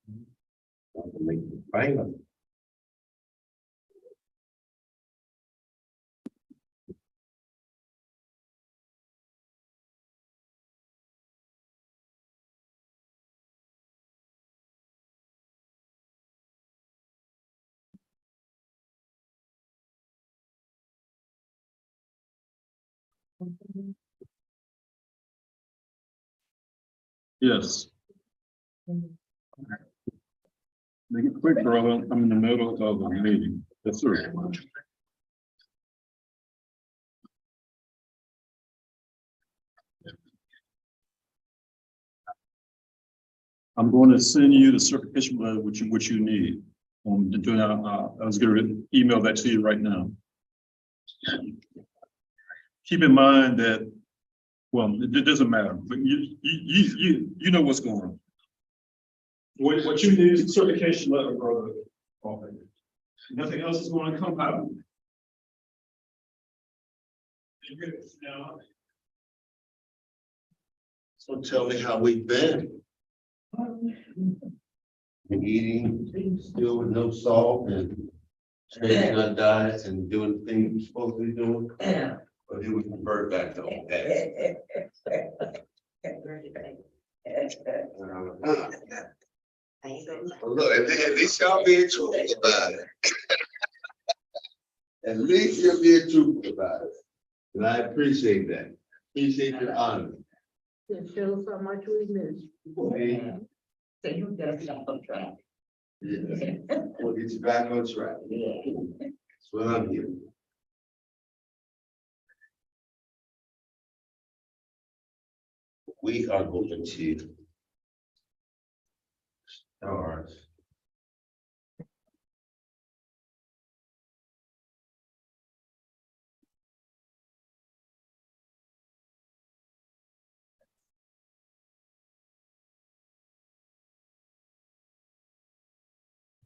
Make the final. Yes. Make it quick, brother. I'm in the middle of a meeting. Yes, sir. I'm going to send you the certification letter which you need. I was going to email that to you right now. Keep in mind that, well, it doesn't matter, but you know what's going on. What you need is a certification letter, brother. Okay. Nothing else is going to come out. Now, So tell me how we've been. Been eating still with no salt and changing our diets and doing things we're supposed to be doing. Or do we convert back to old days? Well, look, at least y'all being truthful about it. At least you're being truthful about it. And I appreciate that. Appreciate your honor. It shows how much we miss. Okay. So you got it on track. Yeah. We'll get you back on track. That's what I'm here. We are going to start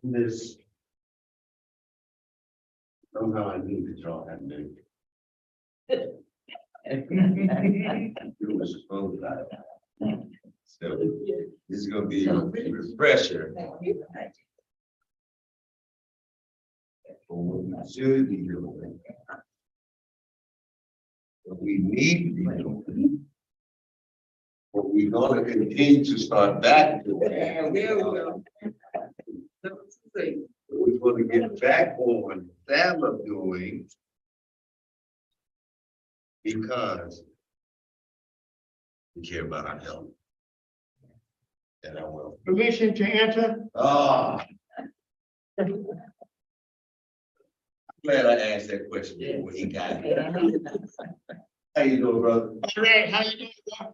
this. Somehow I knew that y'all had been. You were supposed to. So this is gonna be a refresher for what we should be doing. What we need to be doing. What we're gonna continue to start back doing. We're gonna get back on that of doing. Because we care about our health. And I will. Permission to enter? Ah. I'm glad I asked that question before he got it. How you doing, brother? All right, how you doing? I'm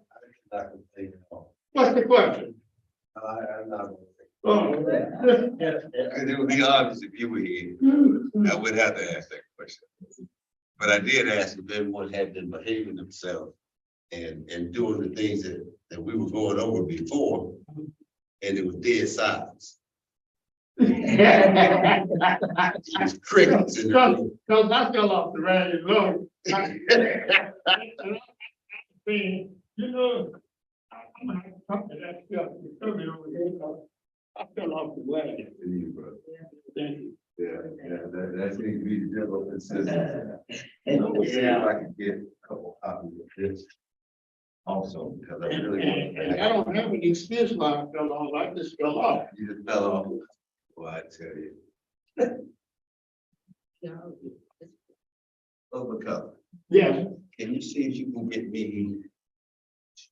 not gonna say it all. What's the question? I'm not gonna say Oh. it. It would be obvious if you were here. I would have to ask that question. But I did ask if everyone had been behaving themselves and doing the things that we were going over before, and it was dead silence. It was crickets in the room. Cause I fell off the ride alone. You know, I'm gonna have to talk to that stuff. You come in over here, 'cause I fell off the wagon. Thank you. Yeah, that seems to be the general consensus. I'm gonna see if I can get a couple copies of this also, because I really want And I don't have any excuse why I fell off. I just fell off. You just fell off. Well, I tell you. Overcome. Yes. Can you see if you can get me?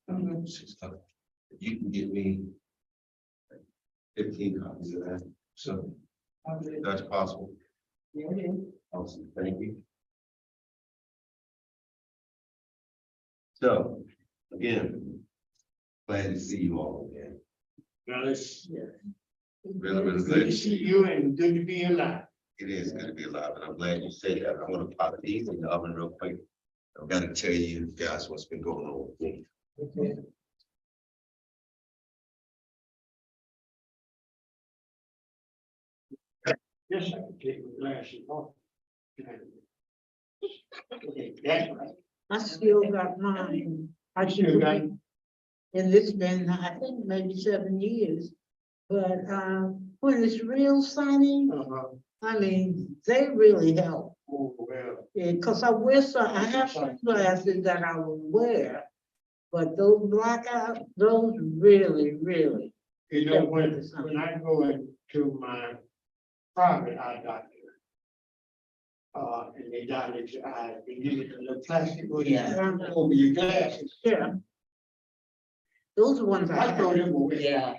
If you can get me 15 copies of that, so if that's possible. Awesome, thank you. So, again, glad to see you all again. Well, it's Really, really good glad to to see see you. you and good to be alive. It is good to be alive, and I'm glad you said that. I want to pop these in the oven real quick. I've got to tell you guys what's been going on with me. Yes, I can take my glasses off. Okay, that's right. I still got mine. I still got. And it's been, I think, maybe 7 years. But, when it's real sunny, I mean, they really help. Oh, well, Yeah, cause I wear I have sunglasses that I will wear, but those blackout, those really, really. you know, when I go into my private eye doctor, and they dilate your eye, they give you the little plastic, over your glasses. Yeah. Those are ones I I throw have. them away. Yeah.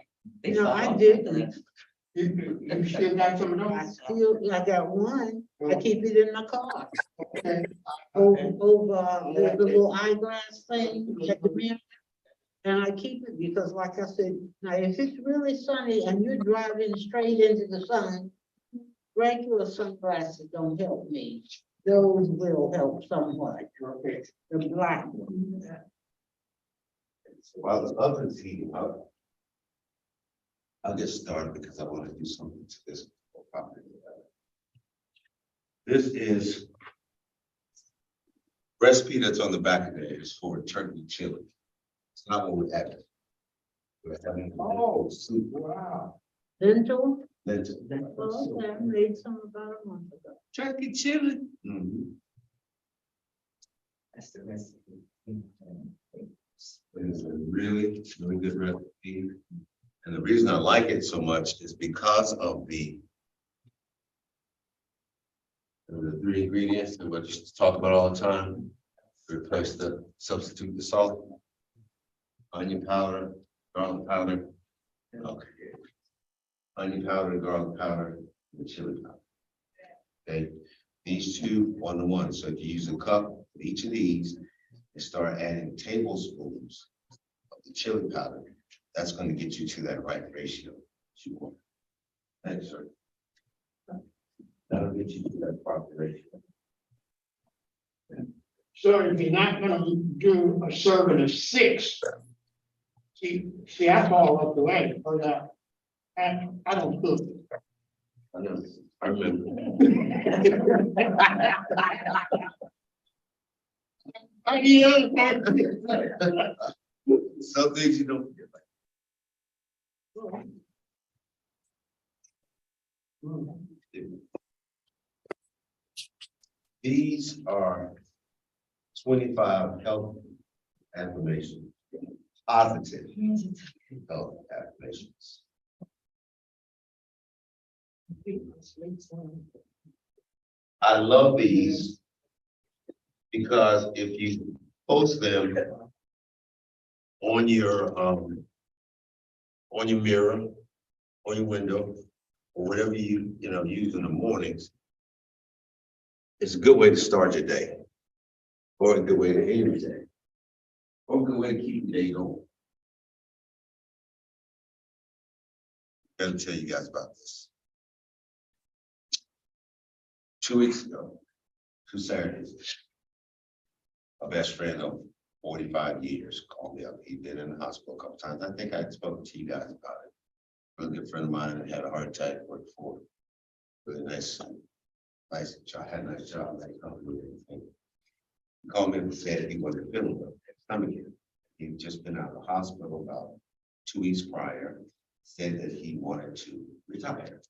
No, I didn't. You still got some of I those? still, I got one, I keep it in my car, Okay. over the little eyeglass thing, at the mirror. And I keep it because like I said, now if it's really sunny and you're driving straight into the sun, regular sunglasses don't help me. Those will help somewhat, Okay. the black ones. While the oven's heating up, I'll get started because I want to do something to this property. This is recipe that's on the back of there is for turkey chili. It's not what we have. We're having soup, Wow. Lentil, lentil. oh, okay, I made some about a month ago. Turkey chili. Mhm. That's the recipe. It is a really, really good recipe. And the reason I like it so much is because of the 3 ingredients that we just talk about all the time. Substitute the salt, onion powder, garlic powder. Okay. Onion powder, garlic powder, and chili powder. Okay, these two 1 to 1. So if you use a cup of each of these and start adding tablespoons of the chili powder, that's going to get you to that right ratio that you want. Thanks, sir. That'll get you to that proper ratio. So if you're not gonna do a serving of 6, see, I fall off the way, because I don't cook. I know, I remember. I eat other things. Some things you don't forget. These are 25 health affirmations, positive health affirmations. I love these because if you post them on your mirror, on your window, or whatever you use in the mornings, it's a good way to start your day, or a good way to end your day, or a good way to keep your day going. I'm gonna tell you guys about this. 2 weeks ago, 2 Saturdays, my best friend of 45 years called me up. He'd been in the hospital a couple times. I think I spoke to you guys about it. A really good friend of mine that had a heart attack, worked for really nice job, had a nice job, nice company, everything. He called me and said he wasn't feeling well. Stomach ache. He'd just been out of the hospital about 2 weeks prior, said that he wanted to retire.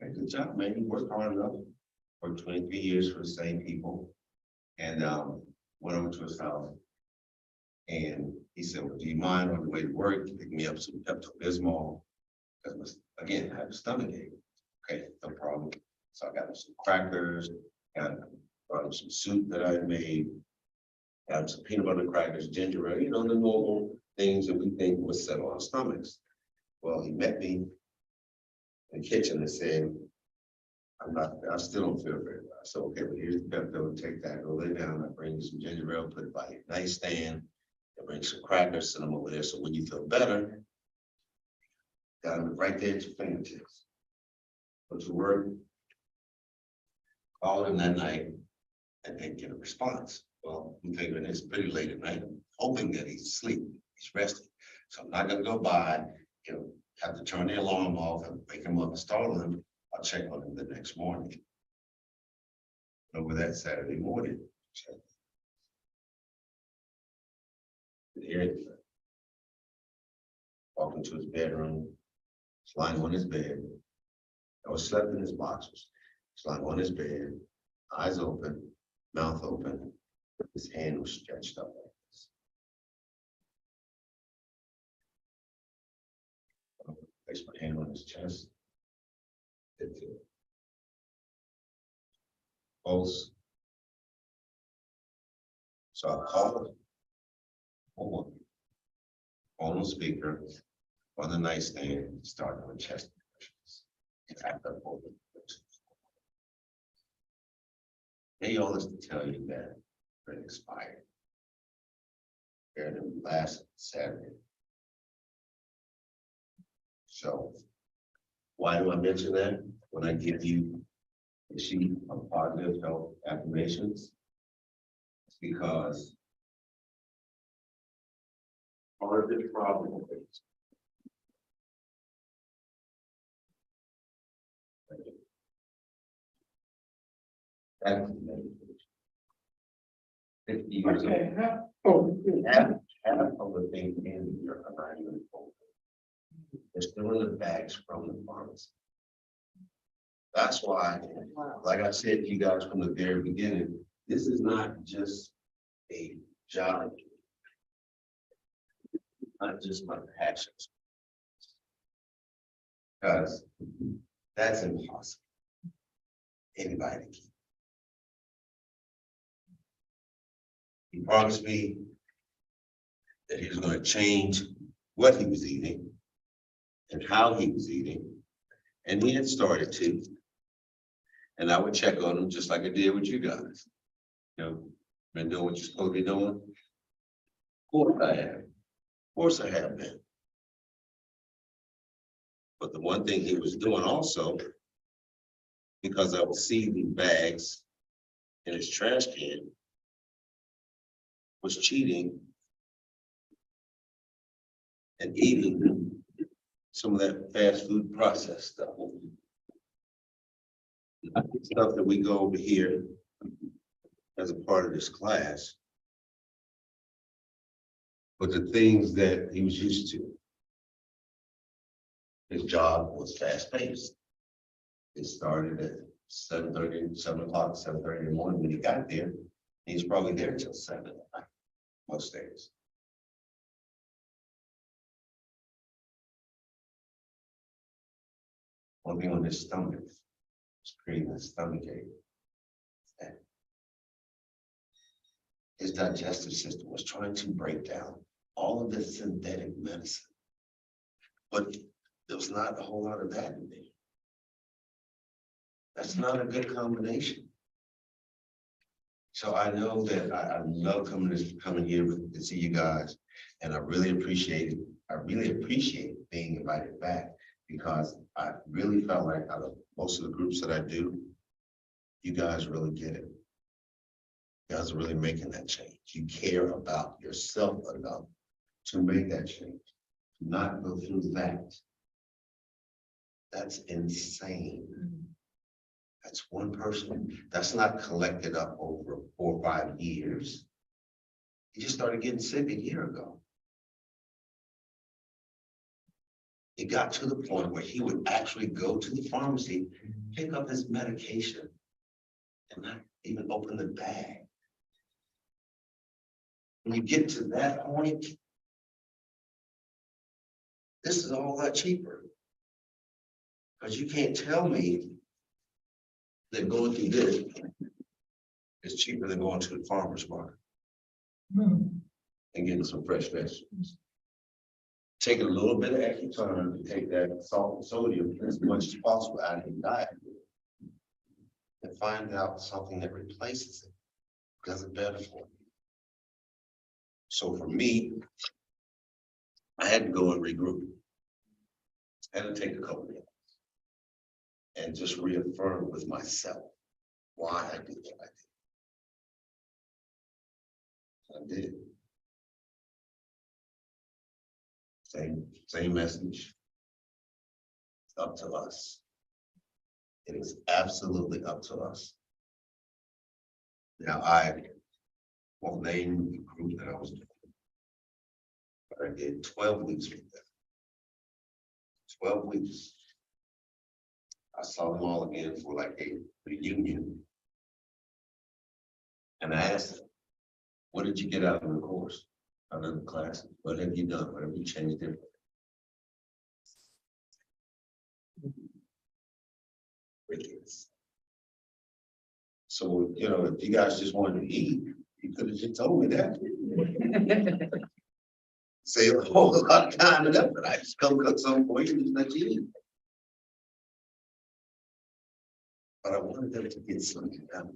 Okay, good job, man. He worked hard enough, worked 23 years for the same people, and went over to his house. And he said, well, do you mind on the way to work, pick me up some Pepto-Bismol? Because again, I have a stomach ache. Okay, no problem. So I got him some crackers, brought him some soup that I had made, got him some peanut butter crackers, ginger ale, the normal things that we think would settle our stomachs. Well, he met me in the kitchen and said, I still don't feel very well. I said, okay, well, here's the Pepto, take that, go lay down. I bring you some ginger ale, put it by your nightstand. I bring some crackers, send them over there. So when you feel better, got them right there at your fingertips. Go to work, call him that night, and then get a response. Well, I'm figuring it's pretty late at night. I'm hoping that he's asleep, he's resting. So I'm not gonna go by, have to turn the alarm off and wake him up and startle him. I'll check on him the next morning. Over that Saturday morning. Here, walk into his bedroom, He's lying on his bed. I was slept in his boxers. He's lying on his bed, eyes open, mouth open. His hand was stretched up like this. I placed my hand on his chest. It's pulse. So I called on the speaker on the nightstand, starting with chest compressions. And after all the compressions. They all us to tell you that it expired. And last Saturday. So why do I mention that when I give you a sheet of positive health affirmations? It's because part of the problem is that's 50 years old. Okay, oh, Half of the things in here are not even full. They're still in the bags from the pharmacy. That's why, like I said to you guys from the very beginning, this is not just a job. Not just my passions. Because that's impossible. Anybody can. He promised me that he was going to change what he was eating and how he was eating. And he had started to. And I would check on him just like I did with you guys. You know, been doing what you're supposed to be doing. Of course I have. Of course I have been. But the one thing he was doing also, because I would see the bags in his trash can, was cheating and eating some of that fast food processed stuff. Stuff that we go over here as a part of this class. But the things that he was used to. His job was fast paced. It started at 7:30, 7 o'clock, 7:30 in the morning when he got there. He's probably there till 7 at night, most days. One thing on his stomach was creating a stomach ache. His digestive system was trying to break down all of the synthetic medicine. But there was not a whole lot of that in there. That's not a good combination. So I know that I love coming here to see you guys, and I really appreciate it. I really appreciate being invited back because I really felt like out of most of the groups that I do, you guys really get it. You guys are really making that change. You care about yourself enough to make that change, to not go through that. That's insane. That's one person. That's not collected up over 4 or 5 years. He just started getting sick a year ago. It got to the point where he would actually go to the pharmacy, pick up his medication, and not even open the bag. When you get to that point, this is a whole lot cheaper. Because you can't tell me that going through this is cheaper than going to the farmer's market and getting some fresh vegetables. Taking a little bit of extra time to take that salt and sodium as much as possible out of your diet and find out something that replaces it, does it better for you. So for me, I had to go and regroup. I had to take a couple of minutes and just reaffirm with myself why I did what I did. I did. Same message. It's up to us. It is absolutely up to us. Now I won't name the group that I was doing, but I did 12 weeks with them. 12 weeks. I saw them all again for like a reunion. And I asked them, what did you get out of the course, out of the class? What have you done? What have you changed differently? So, you know, if you guys just wanted to eat, you could have just told me that. Save a whole lot of time and effort. I just come cook some for you and let you eat. But I wanted them to get something done.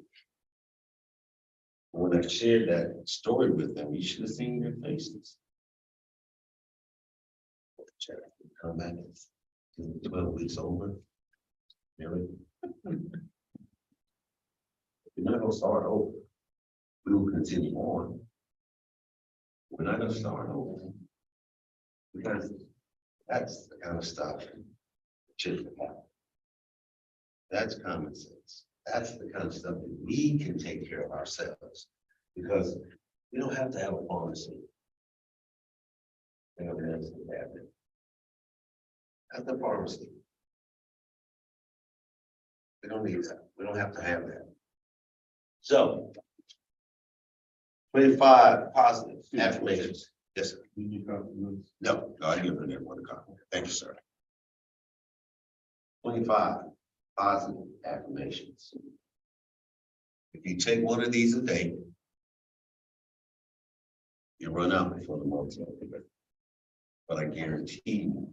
When I shared that story with them, you should have seen their faces. Come back, 12 weeks over. Really? We're not gonna start over. We will continue on. We're not gonna start over. Because that's the kind of stuff that shouldn't happen. That's common sense. That's the kind of stuff that we can take care of ourselves. Because we don't have to have a pharmacy. You know, that's the habit. At the pharmacy. We don't need that. We don't have to have that. So 25 positive affirmations. Yes, sir. No, I give her that one copy. Thank you, sir. 25 positive affirmations. If you take one of these a day, you run out before the month's over. But I guarantee you,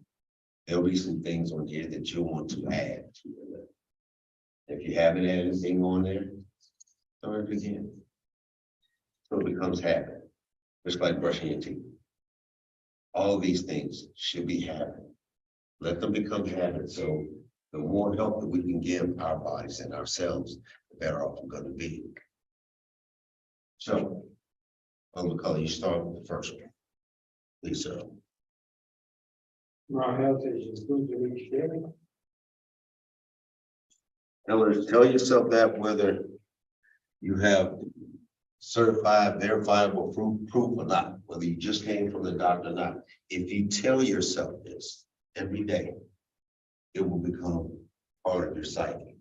there'll be some things on here that you'll want to add to your list. If you haven't added anything on there, start it again. So it becomes habit, just like brushing your teeth. All of these things should be habit. Let them become habits. So the more help that we can give our bodies and ourselves, the better off we're going to be. So, McCullough, you start with the first one. Please, sir. My health is improving each day. Tell yourself that whether you have certified, verifiable proof or not, whether you just came from the doctor or not. If you tell yourself this every day, it will become part of your psyche,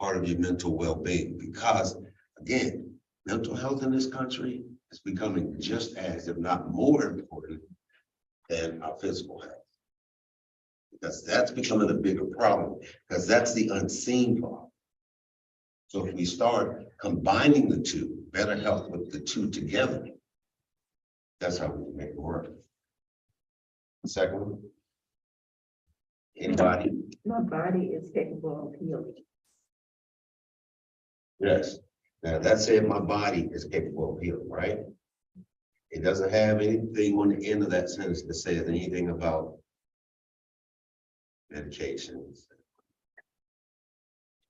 part of your mental well-being, because again, mental health in this country is becoming just as, if not more important than our physical health. Because that's becoming a bigger problem, because that's the unseen problem. So if we start combining the two, better health with the two together, that's how we can make it work. Second one. Anybody? My body is capable of healing. Yes. Now that said, my body is capable of healing, right? It doesn't have anything on the end of that sentence that says anything about medications.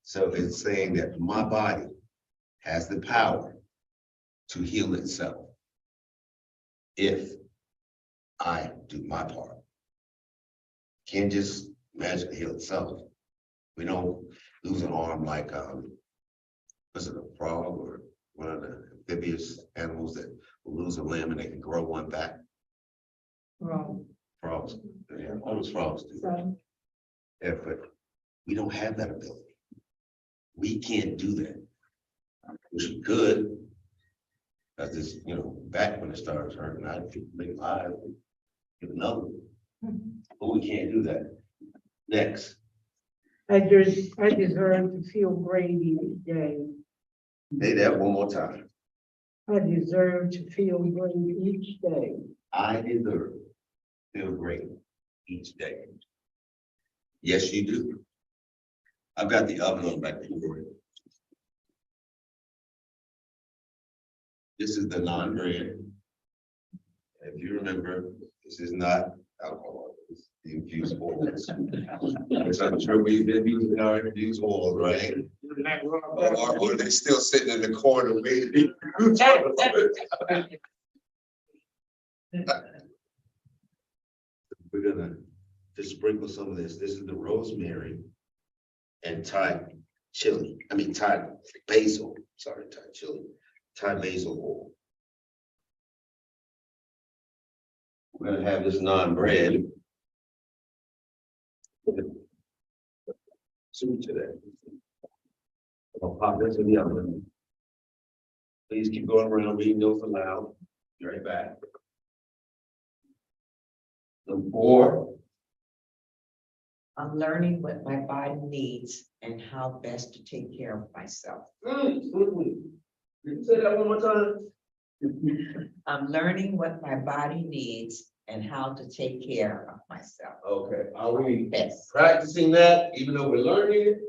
So it's saying that my body has the power to heal itself if I do my part. Can't just magically heal itself. We don't lose an arm like was it a frog or one of the amphibious animals that will lose a limb and they can grow one back? Wrong. Frogs. Yeah, almost frogs do. So, Yeah, but we don't have that ability. We can't do that. Which we could. That's just, you know, back when it started hurting, I'd make live, give another one. But we can't do that. Next. I deserve to feel great each day. Say that one more time. I deserve to feel great each day. I deserve to feel great each day. Yes, you do. I've got the oven on back before you. This is the non-bread. If you remember, this is not alcohol, it's the infused oils. Which I'm sure we've been using our infused oil, right? Or they're still sitting in the corner waiting. We're gonna just sprinkle some of this. This is the rosemary and Thai chili. I mean Thai basil. Sorry, Thai chili. Thai basil oil. We're gonna have this non-bread Soon today. I'll pop this in the oven. Please keep going around, reading those aloud. Be right back. Number 4. I'm learning what my body needs and how best to take care of myself. Can you say that one more time? I'm learning what my body needs and how to take care of myself. Okay, are we Best. practicing that even though we're learning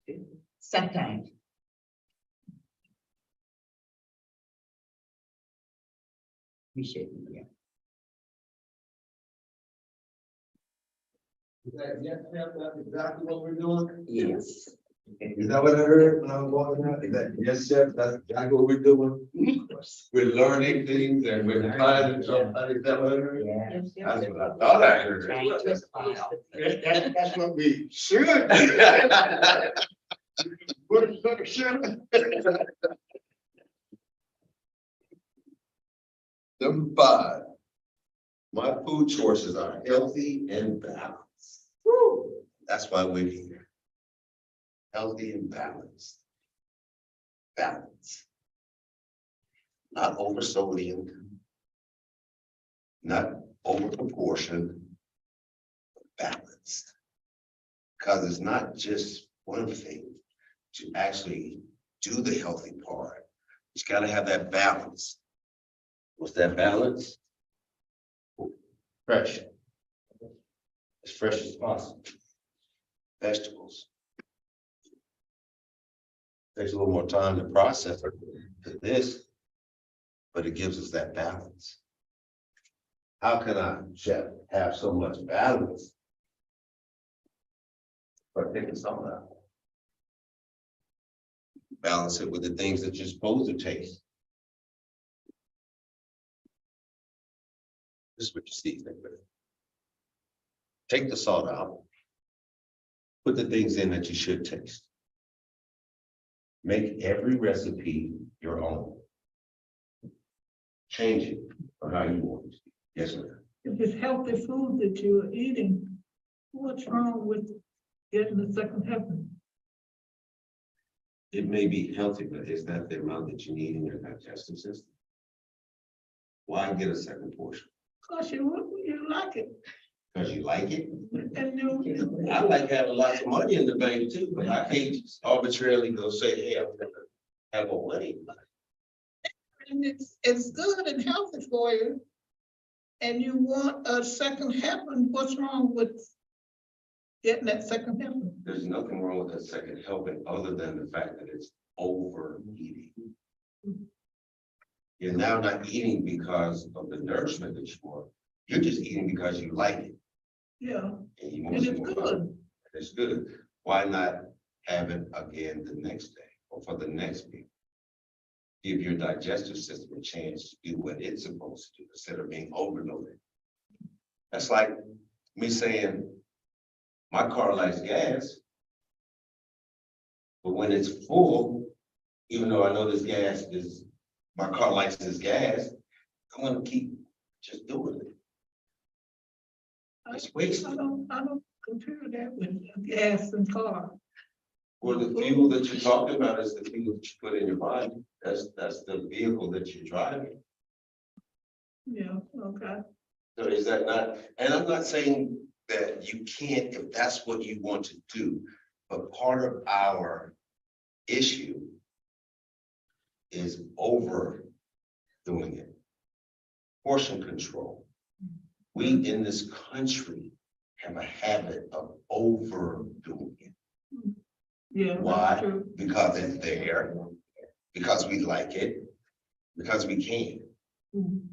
it? Sometimes. We should, yeah. That's exactly what we're doing? Yes. Is that what I heard when I was walking out? Is that, yes, chef, that's exactly what we're doing? We're learning things and we're trying to jump out. Is that what I heard? Yeah. That's what I thought I heard. Trying to smile. That's what we should. What should. Number 5. My food choices are healthy and balanced. Woo. That's why we're here. Healthy and balanced. Balance. Not over sodium. Not over proportion. Balanced. Because it's not just one thing to actually do the healthy part. It's got to have that balance. What's that balance? Fresh. As fresh as possible. Vegetables. Takes a little more time to process than this, but it gives us that balance. How can I, chef, have so much balance? By taking some out. Balance it with the things that you're supposed to taste. This is what you see. Take the salt out. Put the things in that you should taste. Make every recipe your own. Change it for how you want it. Yes, ma'am. If it's healthy food that you're eating, what's wrong with getting the second helping? It may be healthy, but is that the amount that you need in your digestive system? Why get a second portion? Cause you like it. Because you like it? And you, I like having lots of money in the bank too, but I can't just arbitrarily go say, hey, I'm gonna have more money. and it's good and healthy for you. And you want a second helping, what's wrong with getting that second helping? There's nothing wrong with that second helping other than the fact that it's overeating. You're now not eating because of the nourishment that you want. You're just eating because you like it. Yeah, And you want and some it's more. good. It's good. Why not have it again the next day or for the next meal? Give your digestive system a chance to do what it's supposed to do instead of being overloaded. That's like me saying, my car likes gas. But when it's full, even though I know this gas is, my car likes this gas, I'm gonna keep just doing it. It's wasted. I don't compare that with gas and car. Well, the fuel that you're talking about is the fuel that you put in your body. That's the vehicle that you're driving. Yeah, okay. So is that not, and I'm not saying that you can't if that's what you want to do, but part of our issue is overdoing it. Portion control. We in this country have a habit of overdoing it. Yeah. that's Why? true. Because it's there, because we like it, because we can. Mhm.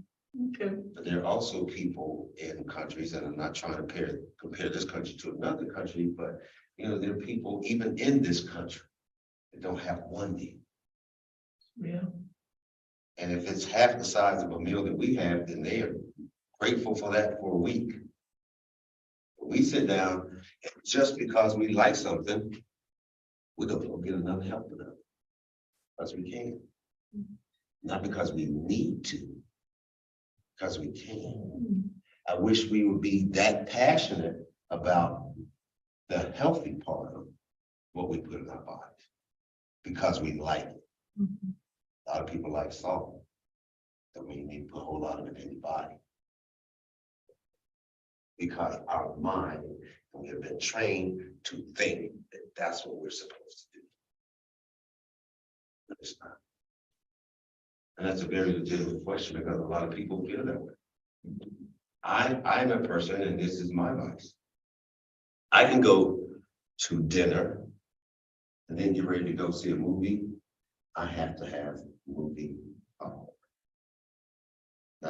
Okay, But there are also people in countries, and I'm not trying to compare this country to another country, but there are people even in this country that don't have one meal. yeah, And if it's half the size of a meal that we have, then they are grateful for that for a week. We sit down, and just because we like something, we don't go get another help with it. Because we can. Not because we need to, because we can. Mhm. I wish we would be that passionate about the healthy part of what we put in our bodies because we like it. A lot of people like salt. Don't mean you need to put a whole lot of it in your body. Because our mind, we have been trained to think that that's what we're supposed to do. But it's not. And that's a very legitimate question because a lot of people feel that way. I'm a person, and this is my life. I can go to dinner and then get ready to go see a movie. I have to have movie. I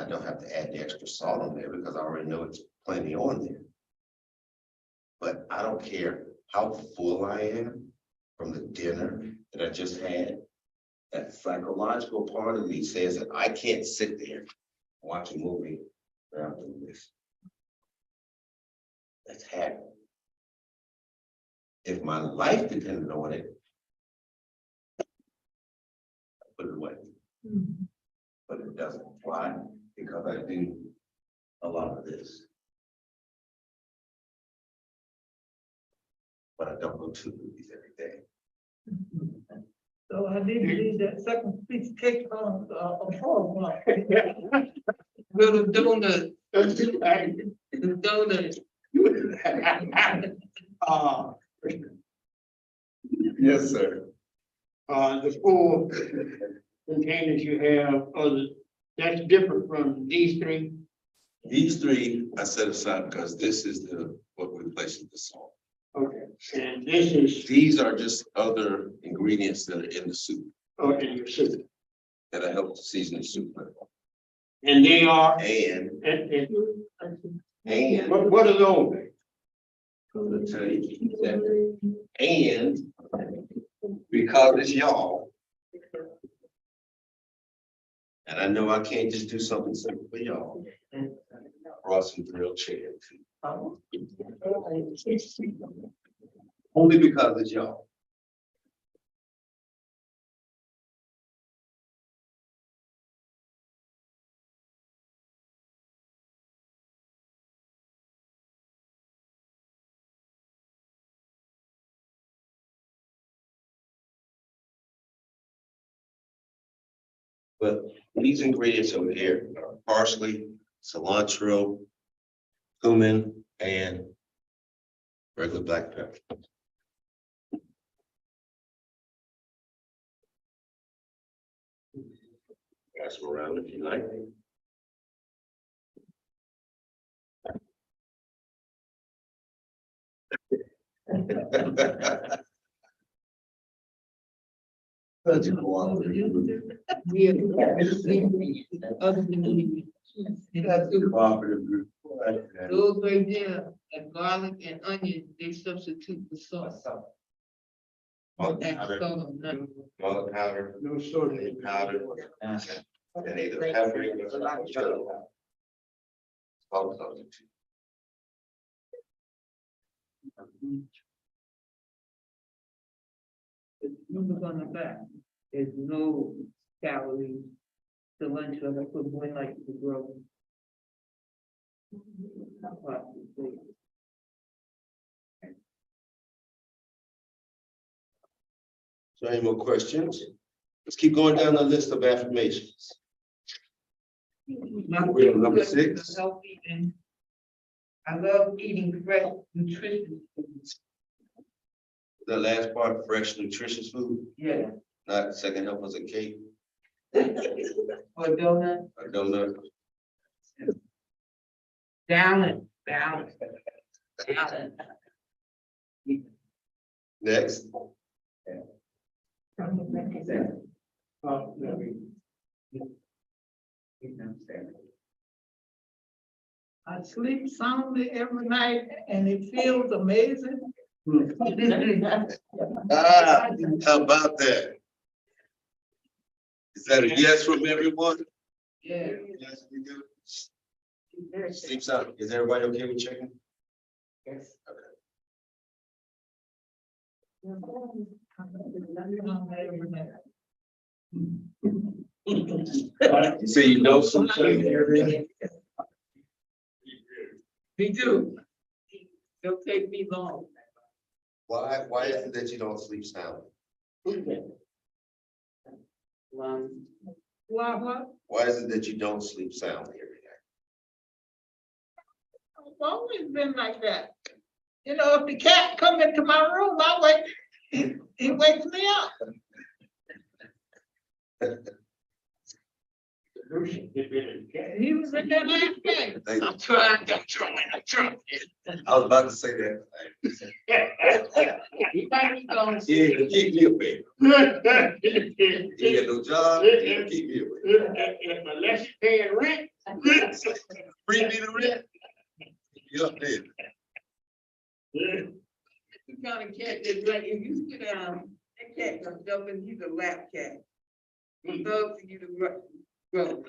don't have to add the extra salt on there because I already know it's plenty on there. But I don't care how full I am from the dinner that I just had. That psychological part of me says that I can't sit there and watch a movie without doing this. That's happening. If my life depended on it, I put it away. But it doesn't. Why? Because I do a lot of this. But I don't go to movies every day. So I need to leave that second piece of cake on, one. Little donut. The donut. Yes, sir. The 4 containers you have, that's different from these 3. These 3 I set aside because this is what we place in the salt. Okay, and this is, These are just other ingredients that are in the soup in your soup. that I help to season the soup with. And they are, And what are those? I'm gonna tell you that, and because it's y'all, and I know I can't just do something simple for y'all, brought some grilled chicken too. Only because it's y'all. But these ingredients over here are parsley, cilantro, cumin, and regular black pepper. Pass them around if you like. Such a cooperative. Cooperative group. Those right there, that garlic and onion, they substitute for sauce. Garlic Add powder, salt on that. garlic powder, No soda. powder, and either pepper or chili. All substitute. The numbers on the back, there's no calories. Cilantro, that's what boy like to grow. So any more questions? Let's keep going down the list of affirmations. We're on number 6. Healthy and I love eating fresh, nutritious foods. The last part, fresh, nutritious food, Yeah, not second help us a cake, or donut, a donut. balance. Next, I sleep soundly every night and it feels amazing. how about that? Is that a yes from everyone? Yeah. Yes, we do. Sleep sound, is everybody okay with checking? Yes. You say you know something. We do. Don't take me long. Why is it that you don't sleep soundly? Why, what? Why is it that you don't sleep soundly every night? I've always been like that. You know, if the cat come into my room, I wake, he wakes me up. Get rid of the cat. He was in there last night. Thank you. I'm trying. I was about to say that. He might be gone. Yeah, keep me away. You get no job, you keep me away. Unless you paying rent. Bring me the rent. You up there? The kind of cat that's like, if you sit down, that cat gonna jump in, he's a lap cat. He loves to you to go.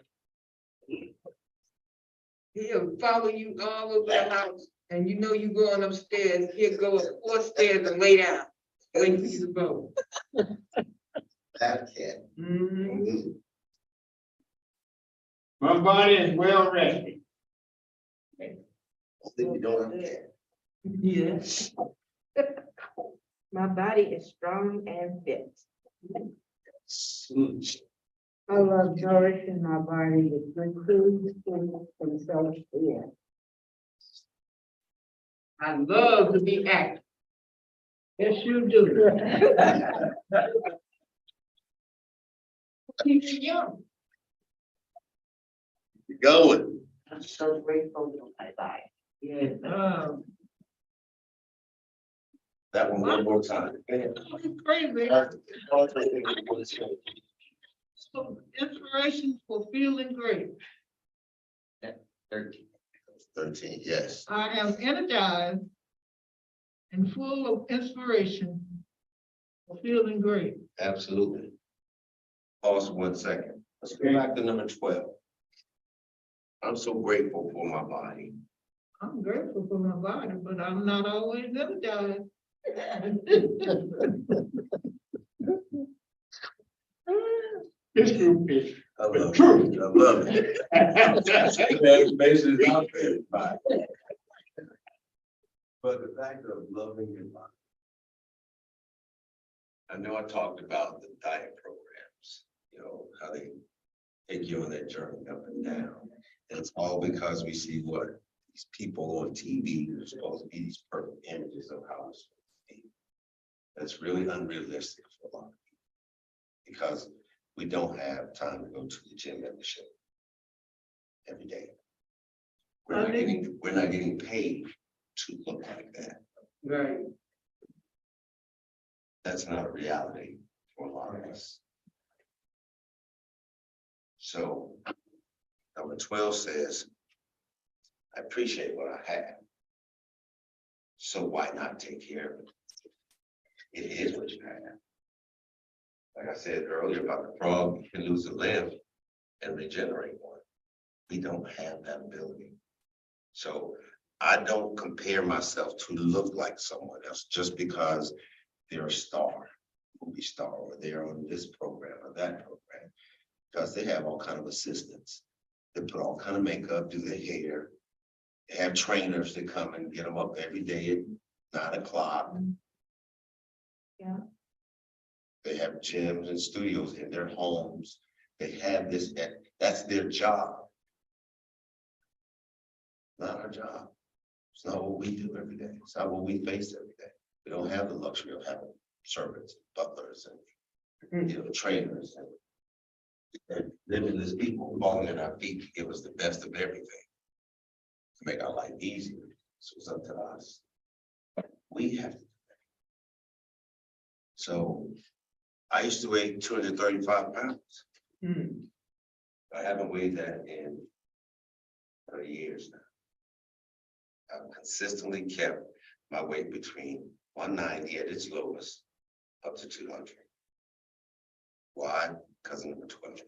He'll follow you all over the house, and you know you going upstairs, he'll go up 4 stairs and lay down, wait for you to go. That cat. Mhm. My body is well rested. I think you don't have a cat. Yes. My body is strong and fit. I love nourishing my body with good food, and self-care. I love to be active. Yes, you do. Keep you young. You're going. I'm so grateful for my life. Yes. That one more time. It's crazy. So, inspiration for feeling great. 13. 13, yes. I am energized and full of inspiration for feeling great. Absolutely. Pause 1 second. Let's go back to number 12. I'm so grateful for my body. I'm grateful for my body, but I'm not always energized. This group is. I love True. it. I love it. That information is out there. Bye. But the fact of loving your body. I know I talked about the diet programs, you know, how they take you on that journey up and down. And it's all because we see what these people on TV are supposed to be these perfect images of how it's supposed to be. That's really unrealistic for a lot of people. Because we don't have time to go to the gym membership every day. We're not getting paid to look like that. Right. That's not a reality for a lot of us. So number 12 says, I appreciate what I have. So why not take care of it? It is what you have. Like I said earlier about the frog, you can lose a limb and regenerate one. We don't have that ability. So I don't compare myself to look like someone else just because they're a star, movie star, or they're on this program or that program, because they have all kind of assistants. They put all kind of makeup, do their hair. They have trainers that come and get them up every day at 9 o'clock. Yeah. They have gyms and studios in their homes. They have this, that's their job. Not our job. It's not what we do every day. It's not what we face every day. We don't have the luxury of having servants, butlers, and trainers, and limitless people falling at our feet to give us the best of everything to make our life easier. So it's up to us. We have to do that. So I used to weigh 235 pounds. I haven't weighed that in 30 years now. I've consistently kept my weight between 190 at its lowest up to 200. Why? Because of number 12.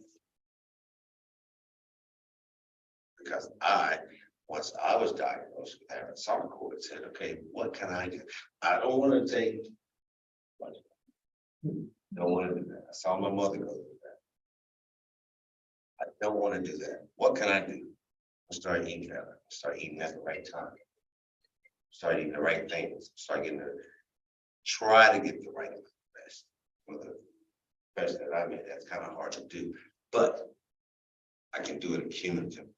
Because once I was diagnosed with having sarcoma, said, okay, what can I do? I don't want to take, don't want to do that. I saw my mother go through that. I don't want to do that. What can I do? I start eating better. I start eating at the right time. start eating the right things, try to get the right best for the best that I made. That's kind of hard to do, but I can do it cumulatively.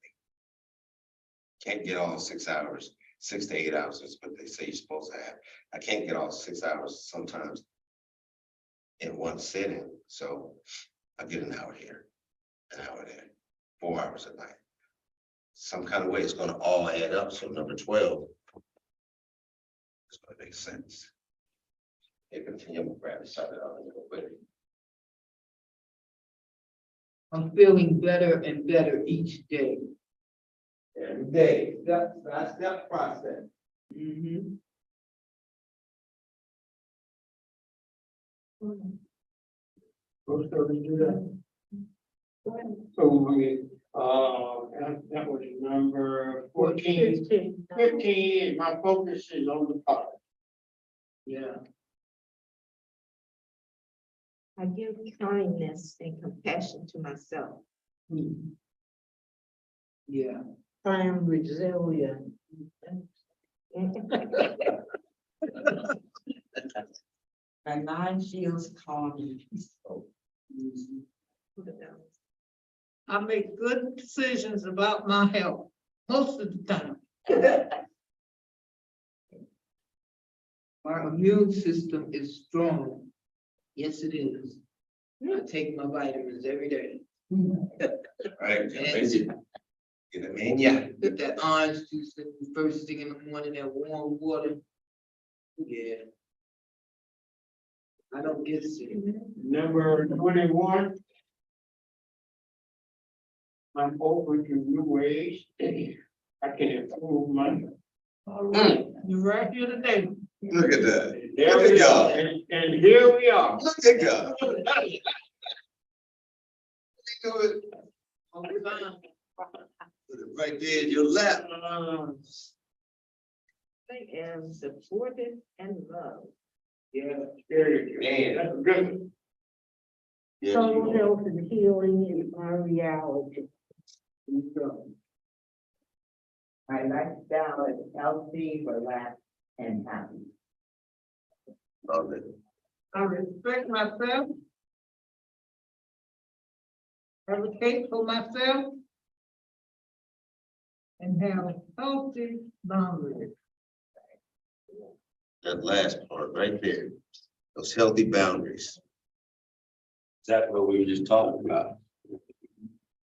Can't get all 6 hours, 6 to 8 hours is what they say you're supposed to have. I can't get all 6 hours sometimes in one sitting, so I get an hour here, an hour there, 4 hours a night. Some kind of way it's gonna all add up, so number 12 is gonna make sense. It continue to grab the side of it real quick. I'm feeling better and better each day. Every day, step by step process. Mhm. Most of them do that. So, I mean, that was number 14. 15, and my focus is on the product. Yeah. I give kindness and compassion to myself. Yeah. I am resilient. My mind feels calm and peaceful. Put it down. I make good decisions about my health most of the time. My immune system is strong. Yes, it is. I take my vitamins every day. Right, get them in ya. Get that orange juice in the first thing in the morning, that warm water. Yeah. I don't get sick. Number 21. I'm open to new ways. I can improve my. You're right here today. Look at that. There Look at we are, God. and here we are. Look at God. Do it. Put it right there in your lap. I am supported and loved. Yeah, there you go. Man. That's good. Yes, Soul you are. health and healing is my reality. My lifestyle is healthy, relaxed, and happy. Love it. I respect myself. Advocate for myself. And have healthy boundaries. That last part right there, those healthy boundaries. That's what we were just talking about.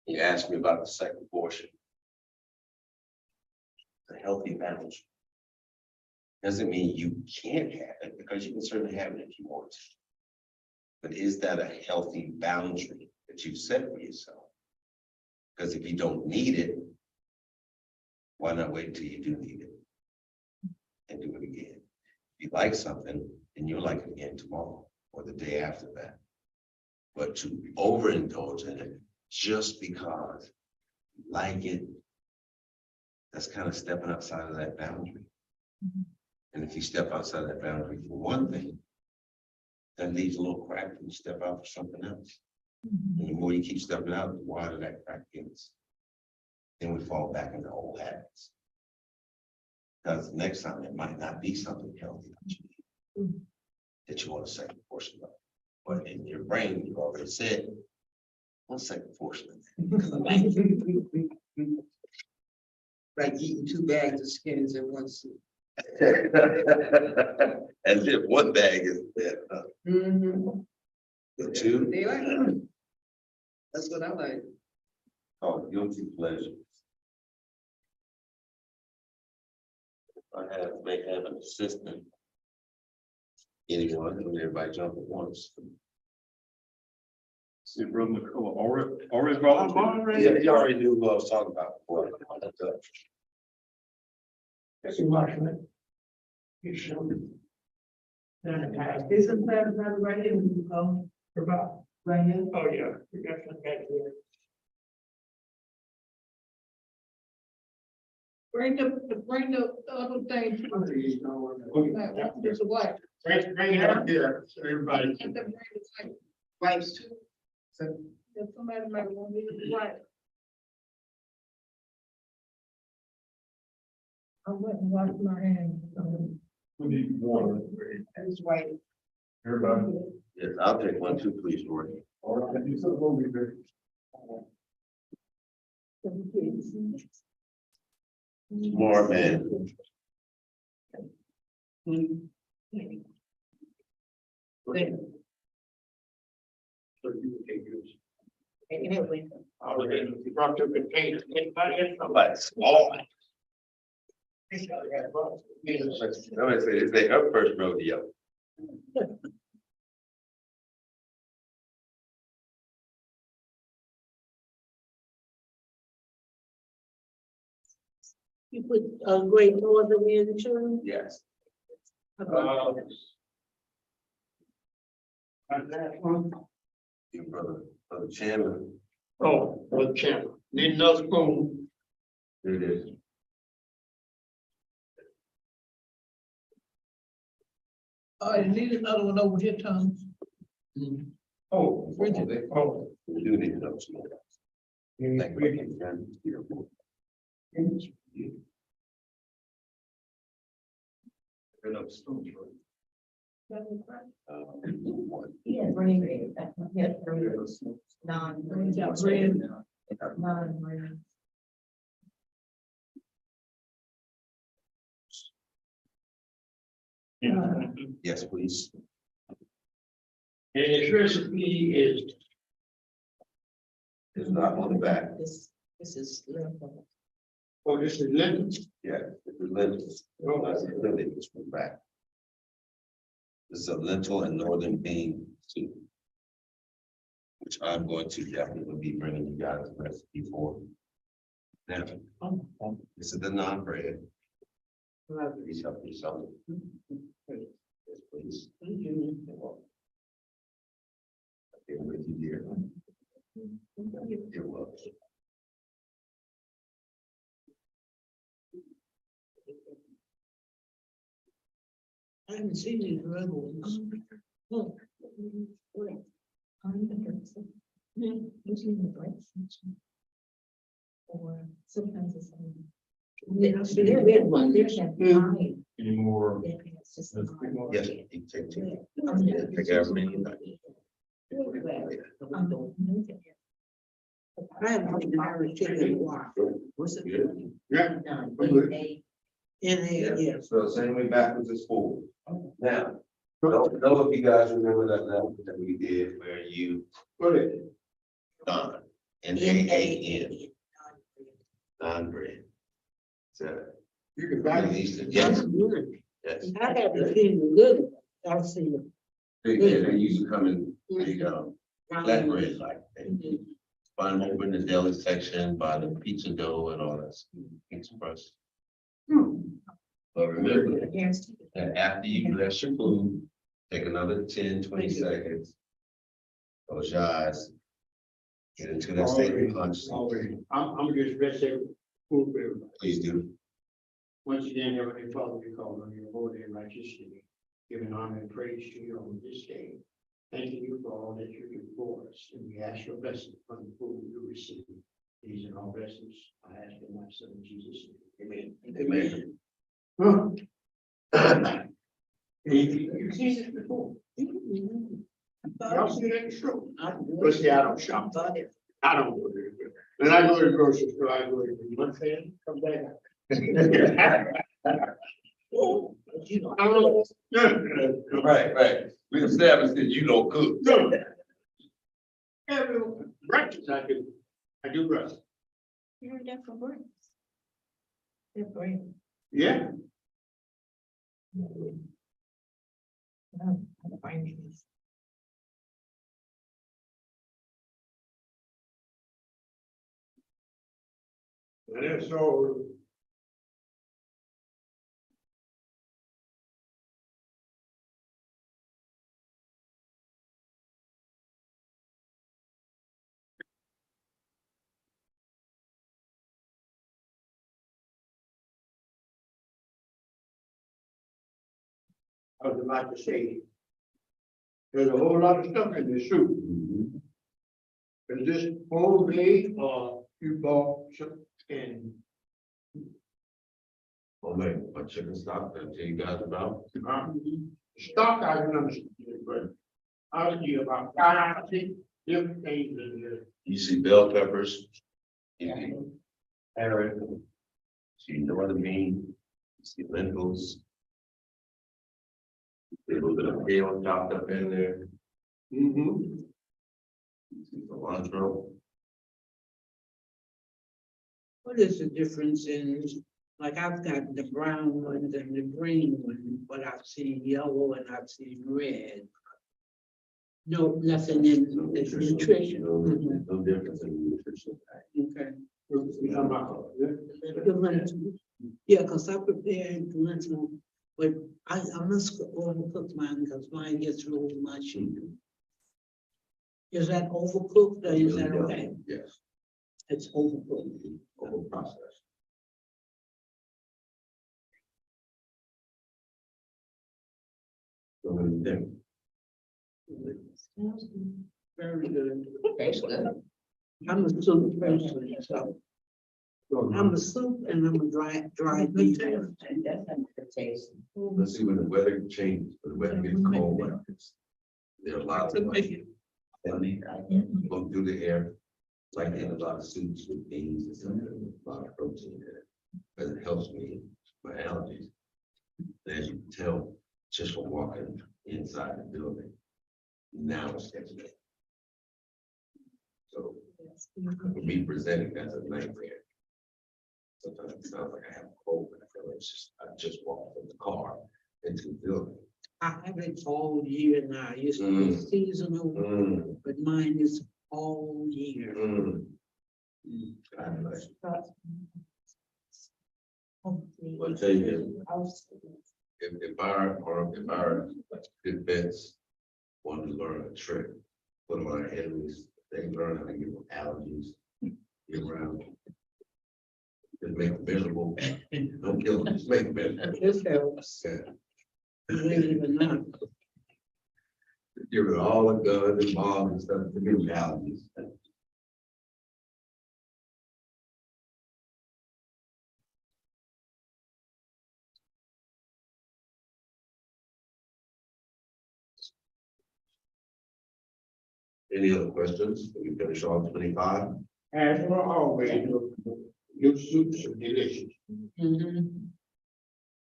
You asked me about the second portion. The healthy boundary. Doesn't mean you can't have it, because you can certainly have it if you want to. But is that a healthy boundary that you've set for yourself? Because if you don't need it, why not wait until you do need it? And do it again. If you like something, then you'll like it again tomorrow or the day after that. But to overindulge in it just because you like it, that's kind of stepping outside of that boundary. And if you step outside that boundary for one thing, that leaves a little crack and you step out for something else. And the more you keep stepping out, the wider that crack gets. Then we fall back into old habits. Because next time it might not be something healthy that you want a second portion of. But in your brain, you already said, one second portion of that. Like eating 2 bags of skins in one soup. As if one bag is there. The two, They like, that's what I like. oh, guilty pleasure. I may have an assistant. Anyone, when everybody jump at once. See, brother, already volunteered. Yeah, you already knew what I was talking about before. That's a lot, right? You should. Isn't that about right here when you come? About, Right here? oh, yeah, we got some back there. Bring the other thing. There's a wife. Bring it up here, so everybody. Let them bring the wife. Wipes too. If somebody might want to use the wife. I went and washed my hands. We need water. It's right. Everybody. Yes, I'll take one, too, please, Roy. All right, you said we'll be there. Smart man. So you can take yours. Anyway. I was in the drop to contain anybody else. But small. Yes. Somebody say it's their first rodeo. You put a great northern in too? Yes. And that one, Your brother chairman, oh, the champ, need another spoon. here it is. You need another one over here, Tom. Oh, Bridget. oh. We do need to know. some more. Thank you, friend. Enough spoons, right? Yeah, brain. Yeah, brain. Non-brain. Non-brain. Yes, please. And this recipe is, It's not on the back. This is. oh, this is lemon. Yeah, it's lentils. Oh, That's really it's from the back. This is a lentil and northern bean soup. Which I'm going to definitely be bringing you guys the recipe for. Now, this is the naan bread. Please help me some. Yes, please. Okay, with you, dear. You're welcome. I haven't seen these red ones. Oh, Usually the breaks. Or sometimes it's. yeah, I see the red ones. There's that pie. Any more? that it's just. Yes, you take two. I'm Yeah, take every minute you like. I haven't eaten Irish chicken in a while. What's it? Good. yeah, Done. good. Yeah. So same way backwards is forward. Now, don't know if you guys remember that level that we did where you What is it? done. N-A-A-N, non-bread. So. You can buy it. Yes, That's good. yes. I haven't seen the good ones. I've seen They usually come in, flat bread like that. Find them over in the deli section, buy the pizza dough and all that. Express. But remember that after you bless your food, take another 10, 20 seconds. Close your eyes. Get into that state of consciousness. I'm just rest every food for everybody. Please do. Once again, Heavenly Father, we call on your holy and righteous name, giving honor and praise to you on this day. Thanking you for all that you do for us, and we ask your blessing upon the food you receive. These are all blessings I ask in my son Jesus' name. Amen. Amen. Huh? You've seen this before. Y'all see that in the store? But see, I don't shop. I don't go there. When I go to the grocery store, I go to one thing, come back. I don't know. Right. We established that you don't cook. No. Every breakfast I do breakfast. You heard that from breakfast? They're brain. Yeah. No, the brain is. And it's so. I was about to say, there's a whole lot of stuff in this soup. Is this whole day, you bought some, and Oh, man, my chicken stock, that I tell you guys about. Stock, I don't understand, but I was here about 5, 6 different things in there. You see bell peppers. You see carrot. You see northern bean. You see lentils. A little bit of kale chopped up in there. Mm-hmm. You see cilantro. What is the difference in, like, I've got the brown ones and the green one, but I've seen yellow and I've seen red. No, nothing in the nutrition. Mhm. No difference in nutrition. Okay. We talking about, The lentil. Yeah, cause I prepared lentil, but I must overcook mine because mine gets really mushy. Is that overcooked or is that okay? Yes, It's overcooked. over process. So what do you think? Very good. Tastes good. I'm a soup person, so I'm a soup and I'm a dry beef. And that's a good taste. Let's see when the weather changes, when the weather gets cold like this. There are lots of like, go through the air, like in a lot of soups with beans and stuff, a lot of protein in it. But it helps me, my allergies. As you can tell, just from walking inside the building, now it's getting me. So for me presenting, that's a nightmare. Sometimes it sounds like I have a cold, but I feel like it's just, I just walked from the car into the building. I have it all year now. It used to be seasonal, but mine is all year. God bless you. I'll tell you, if our defense want to learn a trick, one of our enemies, they learn how to give them allergies, get around. Just make them miserable. Don't kill them, just make them miserable. This helps. Yeah. Believe it or not. Give it all the guns and bombs and stuff to give them allergies. Any other questions? We finish on 25. as for always, your soups are delicious. Mhm.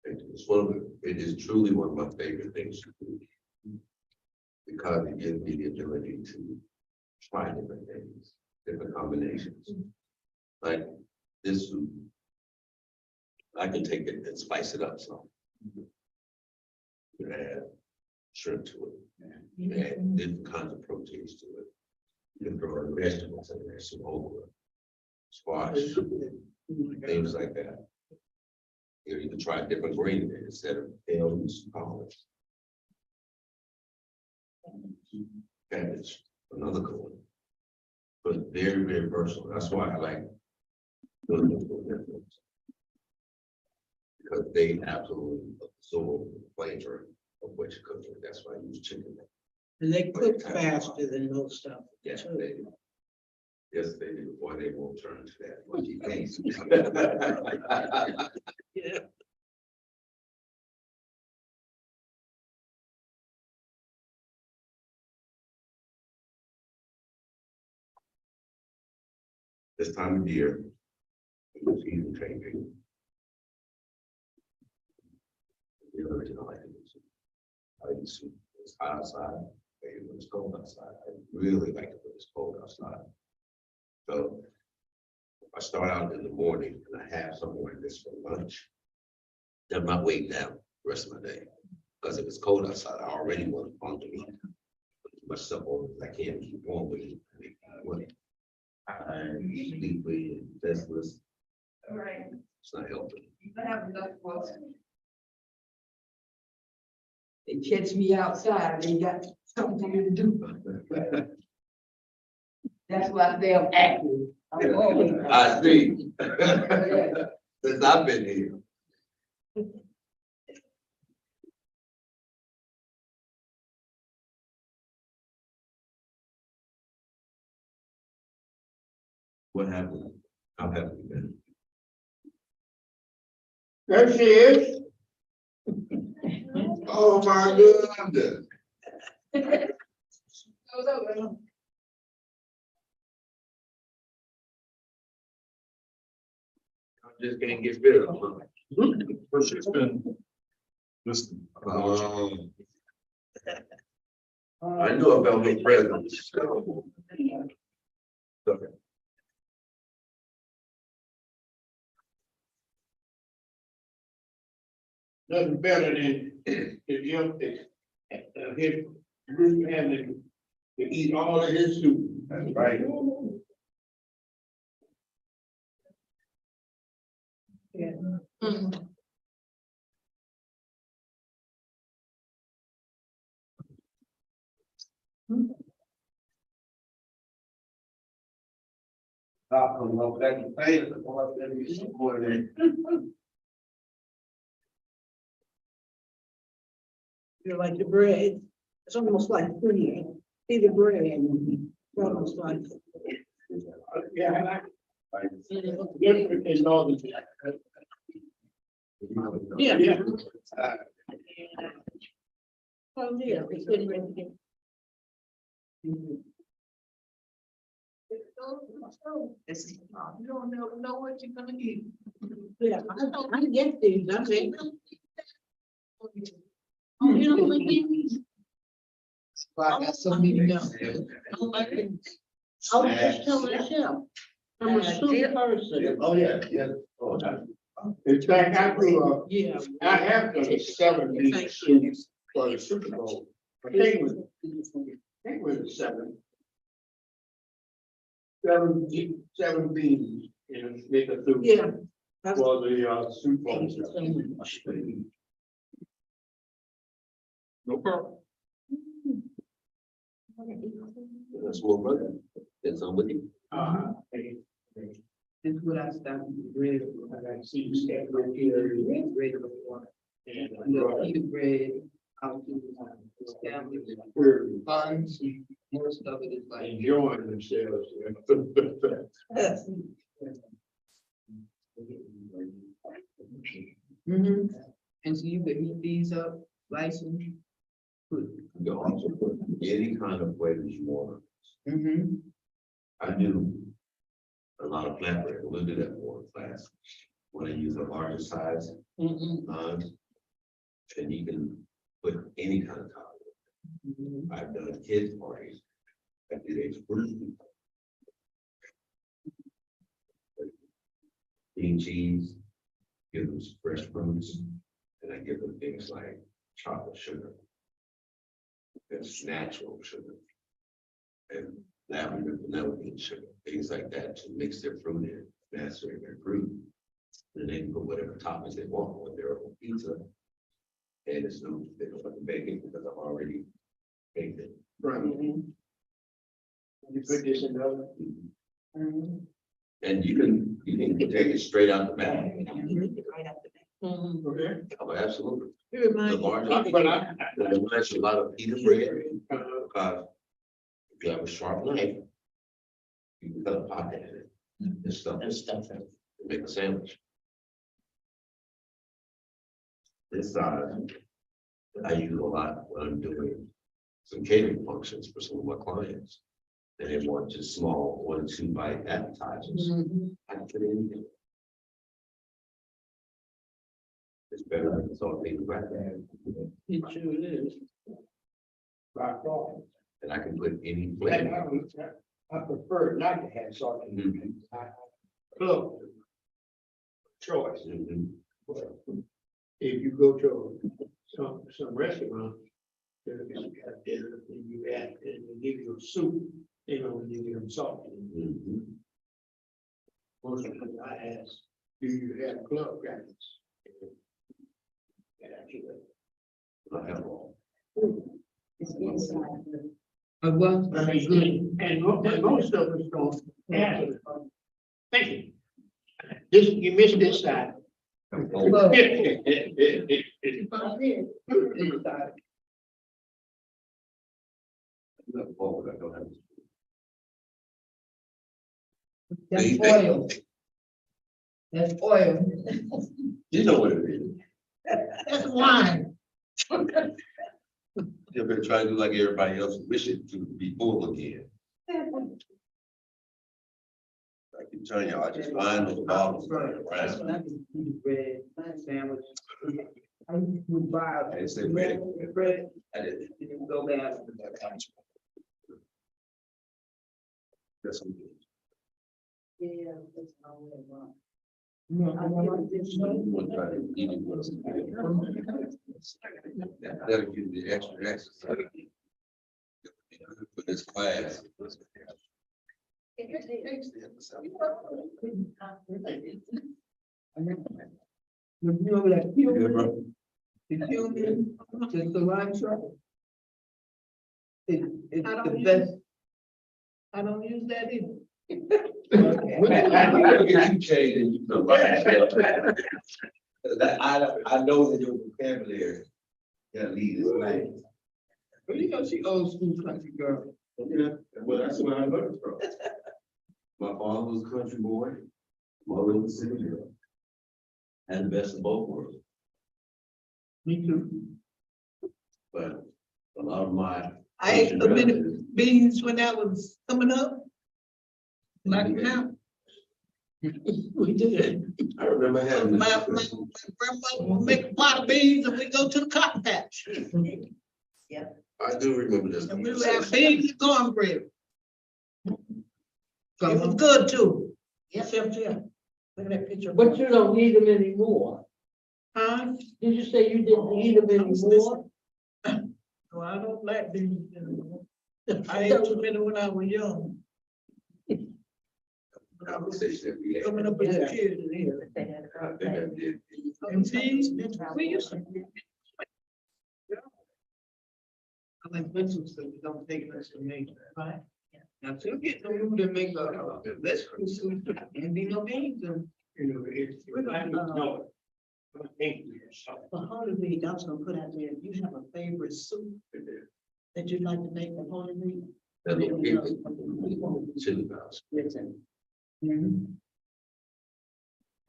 It's one of the, it is truly one of my favorite things to do. Because it gives me the ability to try different things, different combinations. Like this soup, I can take it and spice it up some. You can add shrimp to it, you can add different kinds of proteins to it. You can throw in vegetables in there, some okra, squash, things like that. You know, you can try different grains instead of kale and collards. Cabbage, another good one. But very, very versatile. That's why I like doing this with Netflix. Because they absolutely absorb the flavor of what you're cooking. That's why I use chicken. And they cook faster than most stuff. Yes, they do. Yes, they do. Boy, they won't turn to that monkey face. Yeah. This time of year, the season changing. You know, I used to, it's hot outside, maybe when it's cold outside. I really like it when it's cold outside. So I start out in the morning and I have something like this for lunch. I'm not waiting down the rest of my day. Because if it's cold outside, I already want to funky. Put as much stuff on as I can, keep warm with it. I'm sleepy and restless. All right, It's not helping. I have enough for. They catch me outside, they got something for me to do. That's why I say I'm active. I'm always I see. Since I've been here. What happened? How have you been? There she is. Oh, my goodness. I just can't get rid of her. But she's been listening. I knew about her presence. Okay. Nothing better than his group having to eat all of his soup. That's right. Stop them, no, that can pay it, go up there and be supported. You're like the bread. It's almost like food. See the bread. It's almost like. Yeah, I like. Different in Northern. Yeah. Yeah. Oh, yeah. It's getting ready to get. You don't know what you're gonna eat. Yeah, I get these. I mean. Oh, you know what I mean? I got so many now. I was just telling Michelle, I'm a soup person. Oh, yeah, yeah. Oh, that- In fact, I grew up, Yeah. I have done 7 beef soups for the Super Bowl. I think it was the 7. 7 beans in a make a soup. Yeah. For the Super Bowl. No problem. That's more money. That's somebody. This is what I started with bread. I got seeds that right here. Bread before. And Eat bread. Out to family. we're Funds. Most of it is like. enjoying themselves. And so you could heat these up, slice them. You can also put any kind of flavors you want. Mm-hmm. I do a lot of flatbread. We'll do that more in class. When I use a larger size, and you can put any kind of topping. I've done kids parties. I did a fruit. Cream cheese, give them some fresh fruits, and I give them things like chocolate sugar. That's natural sugar. And lavender, vanilla bean sugar, things like that to mix their fruit in, master their fruit. And they can put whatever toppings they want on their own pizza. And it's no, they don't have to bake it because I've already baked it. Right. You put this in the oven. And you can take it straight out the bag. Okay. Oh, absolutely. You The remind me. larger, But I. the much a lot of pita bread, because if you have a sharp knife, you can cut a pocket in it. And stuff and make a sandwich. This size, I use a lot when I'm doing some catering functions for some of my clients. And they want just small 1-2 bite appetizers. I can put anything. It's better than saltine cracker. It sure is. By far. And I can put any And flavor. I prefer not to have salt in it. Close. Choice. If you go to some restaurant, they're gonna have dinner, and you add, and they give you a soup, they don't give you salt. Most of the time I ask, do you have club rabbits? And actually, I have all. Well, I mean, and most of us don't ask. Thank you. This, you missed this side. well, that's oil. That's oil. You know what it is. That's wine. You've been trying to do like everybody else, wish it to be full again. I keep telling you, I just find those bottles around. Bread, sandwich. I would buy. I say bread. Bread, I did. and then go back. That's some good. Yeah, that's all we want. One time, eating was- That'll give you the extra exercise. For this class. You know that Yeah, human, bro. the human, the cilantro. It's I the don't best. I don't use that either. Look at you changing, you know, right? That, I know that your vocabulary. Yeah, lead is nice. Well, you know, she old school country girl. Yeah, well, that's where I learned from. My father was a country boy, mother was a city girl. And the best of both worlds, Me too. but a lot of my. I ate a minute beans when I was coming up. Like now, We did. I remember having. my grandmother would make a pot of beans and we go to the cotton patch. I do remember this. And we would have beans and cornbread. It was good too. Yes, yeah. Look at that picture. But you don't need them anymore. Huh? Did you say you didn't need them anymore? No, I don't like beans anymore. I ate too many when I was young. Conversation we had. Coming up as a kid here. I think I did. And beans, we used to. I like pencils, so you don't take this to make, right? Now, to get the room to make a, let's, and be no beans and. You know, it's, I don't know. For Holy Week, I was gonna put out there, if you have a favorite soup that you'd like to make for Holy Week. That little people, chili dogs. Listen.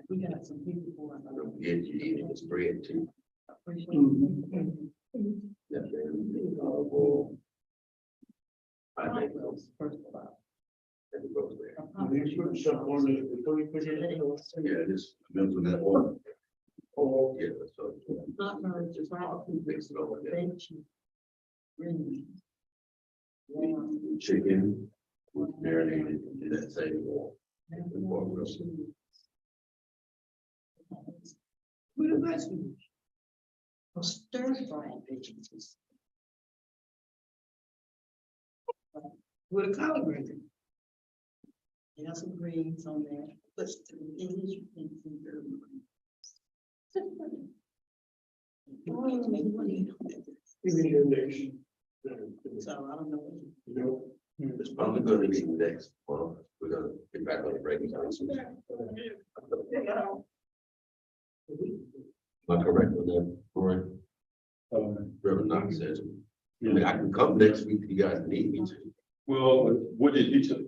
We got some people for it. Don't forget you eat this bread too. Appreciate it. That very, well, I think those. First of all. And it goes there. You put some on it before you put it in. Yeah, just remember that one. Oh, Yeah, so. Not knowing just how to Mix it over there. bench. Really. Warm. Chicken, marinated in that same wall. What the rest of it? Well, stir fried veggies. With a collard green. You got some greens on there, but some English things in there. So I don't know. you know. It's probably gonna be next, well, we're gonna get back on the break. Am I correct on that, Roy? Reverend Knox says, I mean, I can come next week if you guys need me to. Well, what did he say?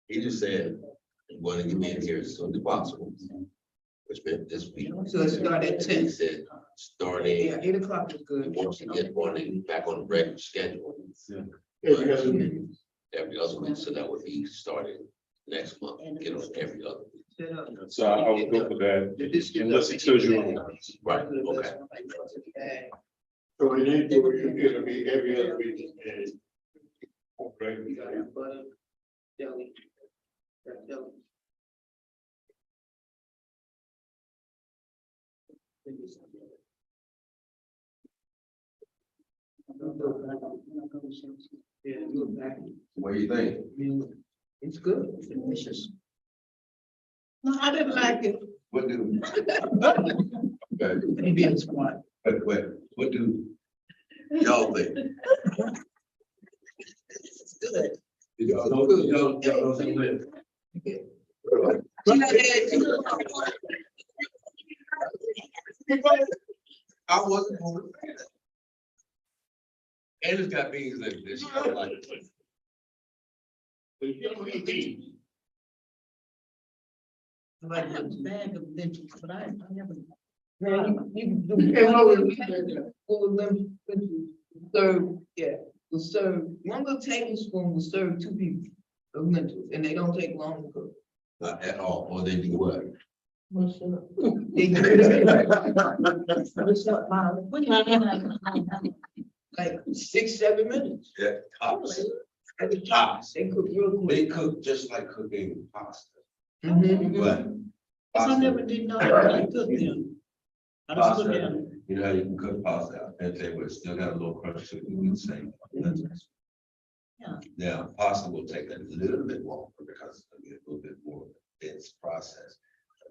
He just said, you wanna get me in here as soon as possible. Which meant this week. So let's start at 10. He said, starting, Yeah, 8 o'clock is he good. wants to get one back on the regular schedule. Every other week. Every other week, so that would be starting next month, get on every other week. Set up. So I would go for that, unless he tells you. Right, okay. So in April, it'll be every other week. Okay. We got our butter, deli. Got deli. Yeah, look back. What do you think? It's good, it's delicious. No, I didn't like it. What do? Okay, Maybe it's one. what do y'all think? It's good. Y'all know something? I wasn't going to say that. And it's got beans like this. I like it. I have a bag of lentils, but I never. Yeah, you can do. Serve, yeah, will serve, 1 little tablespoon will serve 2 people of lentils, and they don't take long to cook. Not at all, or they do what? They like 6-7 minutes. Yeah, tops. At the Tops. They cook real quick. They cook just like cooking pasta, Mhm. but. I never did know how to cook them. I just look at Pasta, them. you know, how you can cook pasta out and they would still got a little crunch to it, you can say. Yeah. Now, pasta will take a little bit longer because it's gonna be a little bit more dense process.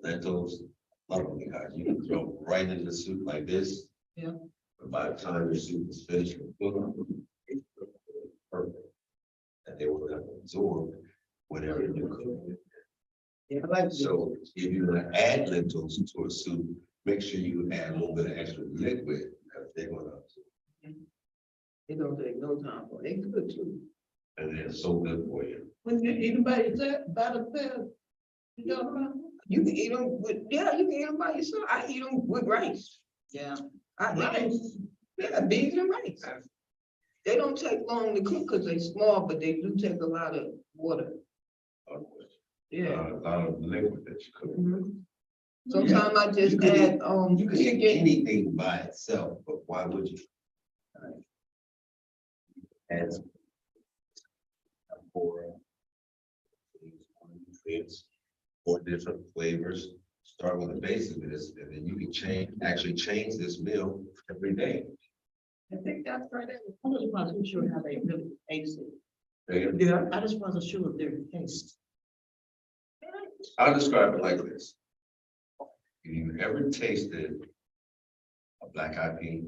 Lentils, love them because you can throw them right in the soup like this. Yeah. But by the time the soup is finished, it's perfect. And they will have absorb whatever you cook. Yeah, I like So if you're gonna add lentils to a soup, make sure you add a little bit of extra liquid because they're gonna, It don't take no time, but they good too. and they're so good for you. When you, anybody said, by the bed, you know what I mean? You can eat them with, yeah, you can eat them by yourself. I eat them with rice. Yeah. I eat them, yeah, beans and rice. They don't take long to cook because they small, but they do take a lot of water. Yeah. A lot of liquid that you cook. Sometimes I just You can add, You can eat chicken. anything by itself, but why would you? Add some. For nutrients, 4 different flavors. Start with the base of this, and then you can actually change this meal every day. I think that's right. I just wasn't sure how they really taste it. Yeah. I just wasn't sure of their taste. I'll describe it like this. If you ever tasted a black eyed pea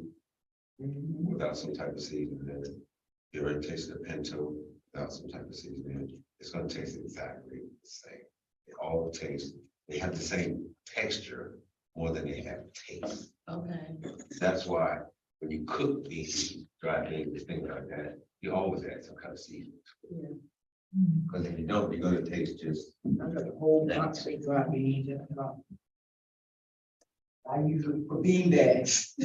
without some type of seasoning in it, you ever tasted a pinto without some type of seasoning in it, it's gonna taste exactly the same. They all taste, they have the same texture more than they have taste. Okay. That's why when you cook beans, dry beans, things like that, you always add some kind of seasoning. Yeah. Because if you don't, you're gonna taste just. I got a whole box of dry beans at home. I use it for bean bags.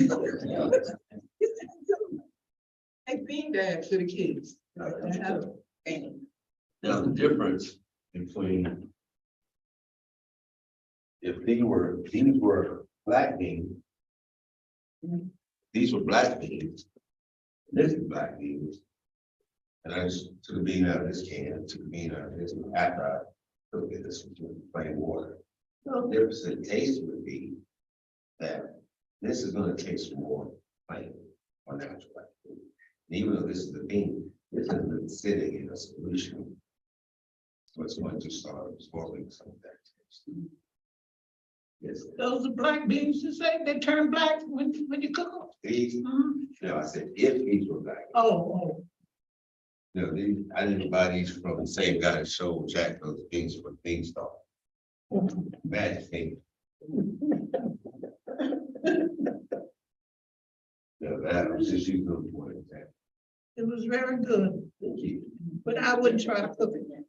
Make bean bags for the kids. Now, the difference between if these were black beans, these were black beans, this is black beans. And I just took a bean out of this can, took a bean out of this, after I took it, this was plain water. The difference in taste would be that this is gonna taste more plain or natural. And even though this is the bean, this has been sitting in a solution. So it's going to start absorbing some of that taste. Yes, Those are black beans, you say, they turn black when you cook them? these, no, I said, if these were black. Oh, No, these, I didn't buy these from the same guy that showed Jack those beans from Beanstalk. Bad thing. No, that was just using them for example. it was very good, Thank you. but I wouldn't try to cook it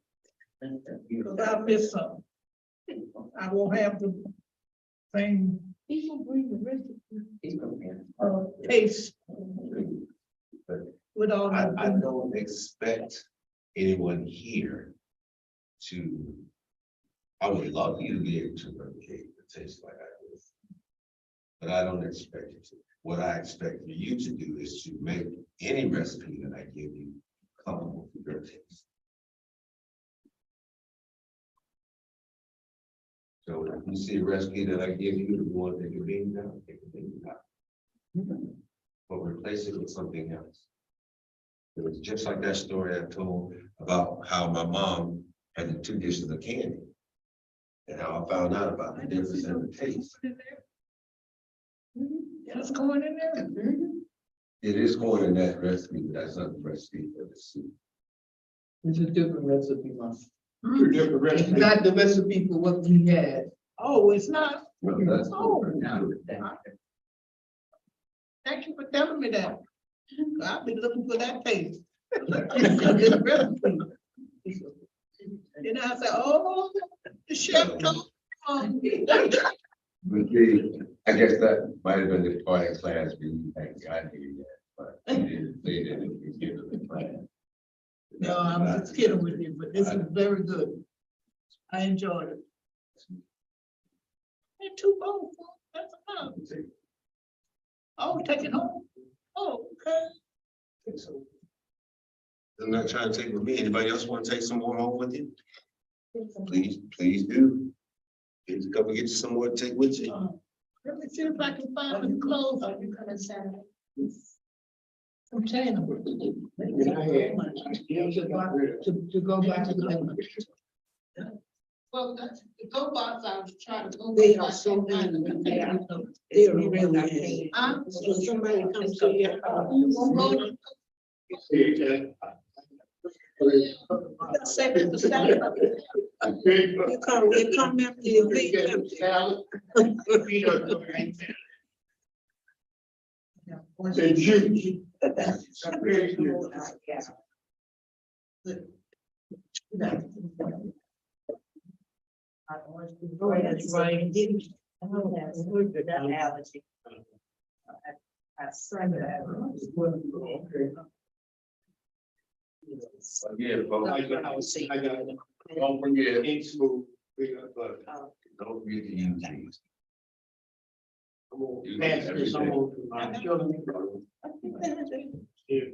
because I miss some. I won't have the same People bring the recipe. taste But with all I the. don't expect anyone here to, I would love you to be able to replicate the taste like I do. But I don't expect you to. What I expect for you to do is to make any recipe that I give you comfortable for your taste. So if you see a recipe that I give you, you want to take a bean out, take a bean out. But replace it with something else. It was just like that story I told about how my mom had the 2 dishes of candy. And how I found out about the difference in the taste. Just going in there. It is going in that recipe, but that's not the recipe for the soup. It's a different recipe, Mom. Two different It's recipes. not the recipe for what we had. Oh, it's not. No, that's. Oh. Thank you for telling me that. I've been looking for that taste. This recipe. And I said, oh, the chef told me But I guess that might have been the part of class we hadn't got here yet, but they didn't get to the class. No, I'm just kidding with you, but this is very good. I enjoyed it. Hey, 2 bowls, that's enough. Oh, take it home. Oh, okay. I'm not trying to take with me. Anybody else want to take some more home with you? Please do. Please come and get you some more to take with you. Let me see if I can find the clothes. Are you coming Saturday? I'm saying. To go back to the. Well, that's, the go box, I was trying to go. They back are so and find many. them. They're really. Huh? So somebody comes to your. Save it for Saturday. You come after the The juice. That's right. Oh, that's that allergy. I saw that. Yeah, folks. I got, don't forget, ain't smooth, we got, but Don't forget to use these. I'm gonna pass this on to my children. If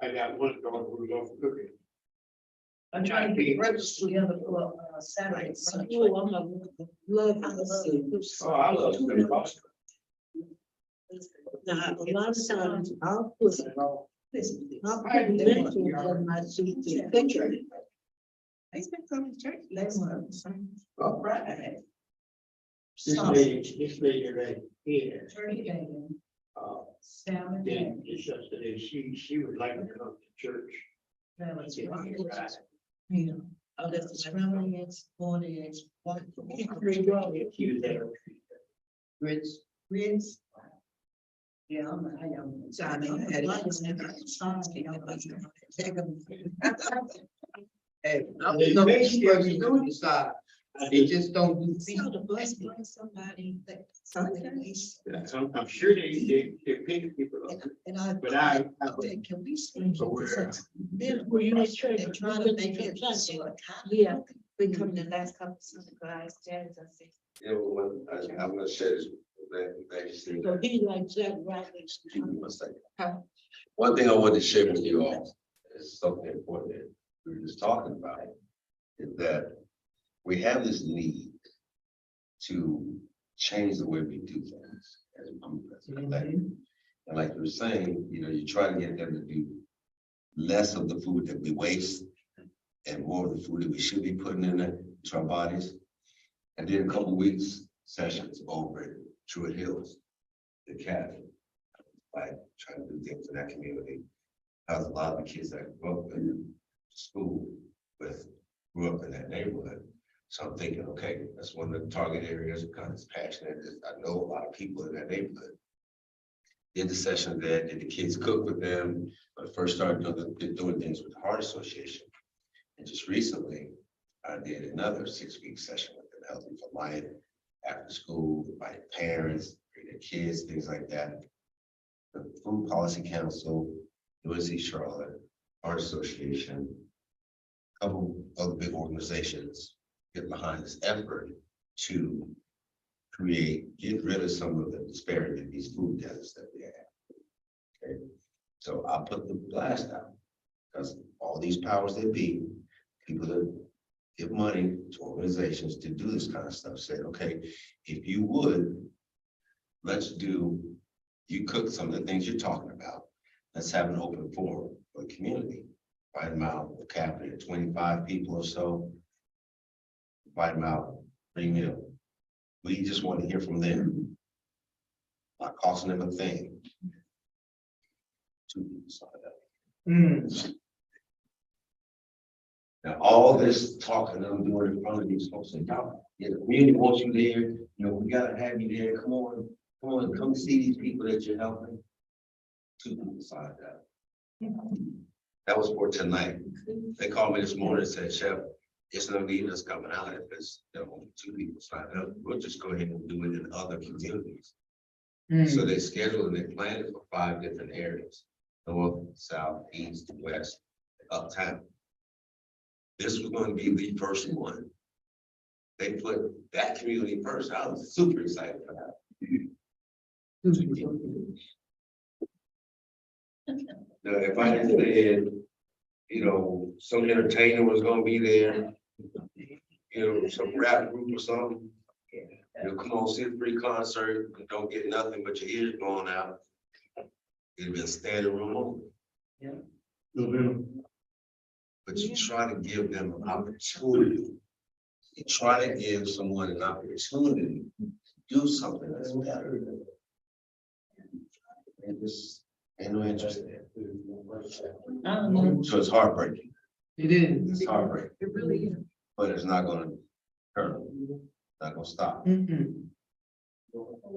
I got one daughter who's off cooking. I'm trying to get breakfast together for Saturday. Oh, I'm a love. Oh, I love them. Now, a lot of times I'll put lentils in my soup to picture. He's been coming to church last month. Oh. Friday. This lady right here, Turkey bacon, salmon. then just yesterday, she would like to come to church. That was right. Yeah. Oh, that's the scrambled eggs, boiled eggs, what? She was there. Grits. Grits. Yeah, I am. So I mean, I had No, they still be doing the side. They just don't do. So the bus brings somebody that something. I'm sure they pick people up, And I. but I. think, can we swing? So we're- Then Were you in church? they try to make it. Yeah. We come the last couple of Sunday, guys, Janice, I said. Yeah, well, I'm gonna share this. So he likes that right. One thing I wanted to share with you all is something important that we were just talking about, is that we have this need to change the way we do things as a collective. And like you were saying, you try to get them to do less of the food that we waste and more of the food that we should be putting into our bodies. And then a couple of weeks sessions over at Druid Hills, the academy, like trying to do things in that community. Because a lot of the kids that grew up in school grew up in that neighborhood. So I'm thinking, okay, that's one of the target areas because it's passionate. I know a lot of people in that neighborhood. Did the session there, did the kids cook with them, but first started doing things with the Heart Association. And just recently, I did another 6-week session with them, Healthy for Life, after school, by parents, bring their kids, things like that. The Food Policy Council, UNC Charlotte, Heart Association, a couple other big organizations get behind this effort to get rid of some of the disparity in these food deserts that we have. Okay, so I'll put the blast out because all these powers that be, people that give money to organizations to do this kind of stuff, said, okay, if you would, you cook some of the things you're talking about. Let's have an open forum for the community. Invite them out, per capita, 25 people or so. Invite them out, free meal. We just want to hear from them. Not costing them a thing. 2 people signed up. Now, all this talking that I'm doing in front of these folks, and y'all, the community wants you there, we gotta have you there, come see these people that you're helping. 2 people signed up. That was for tonight. They called me this morning and said, Chef, it's no need us coming out if it's, only 2 people sign up. We'll just go ahead and do it in other communities. So they schedule and they plan it for 5 different areas: north, south, east, west, uptown. This was going to be the first one. They put that community first. I was super excited for that. Now, if I had said, some entertainer was gonna be there, some rap group or something, come on, see a free concert, and don't get nothing but your ears blown out. It'd be a standing room only. But you try to give them an opportunity. You try to give someone an opportunity to do something that's better. And just ain't no interest there. I don't know. So it's heartbreaking. It is. It's heartbreaking, It really is. but it's not gonna hurt. Not gonna stop.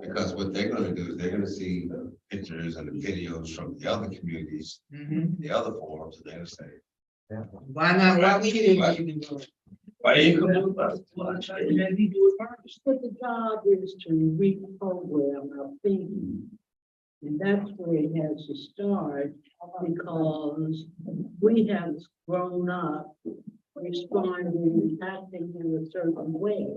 Because what they're gonna do is they're gonna see the pictures and the videos from the other communities, the other forums, and they're gonna say, Why not? Why we didn't Right. even do it? why you come do it? But the job is to reprogram our thinking. And that's where it has to start, because we have grown up responding, acting in a certain way.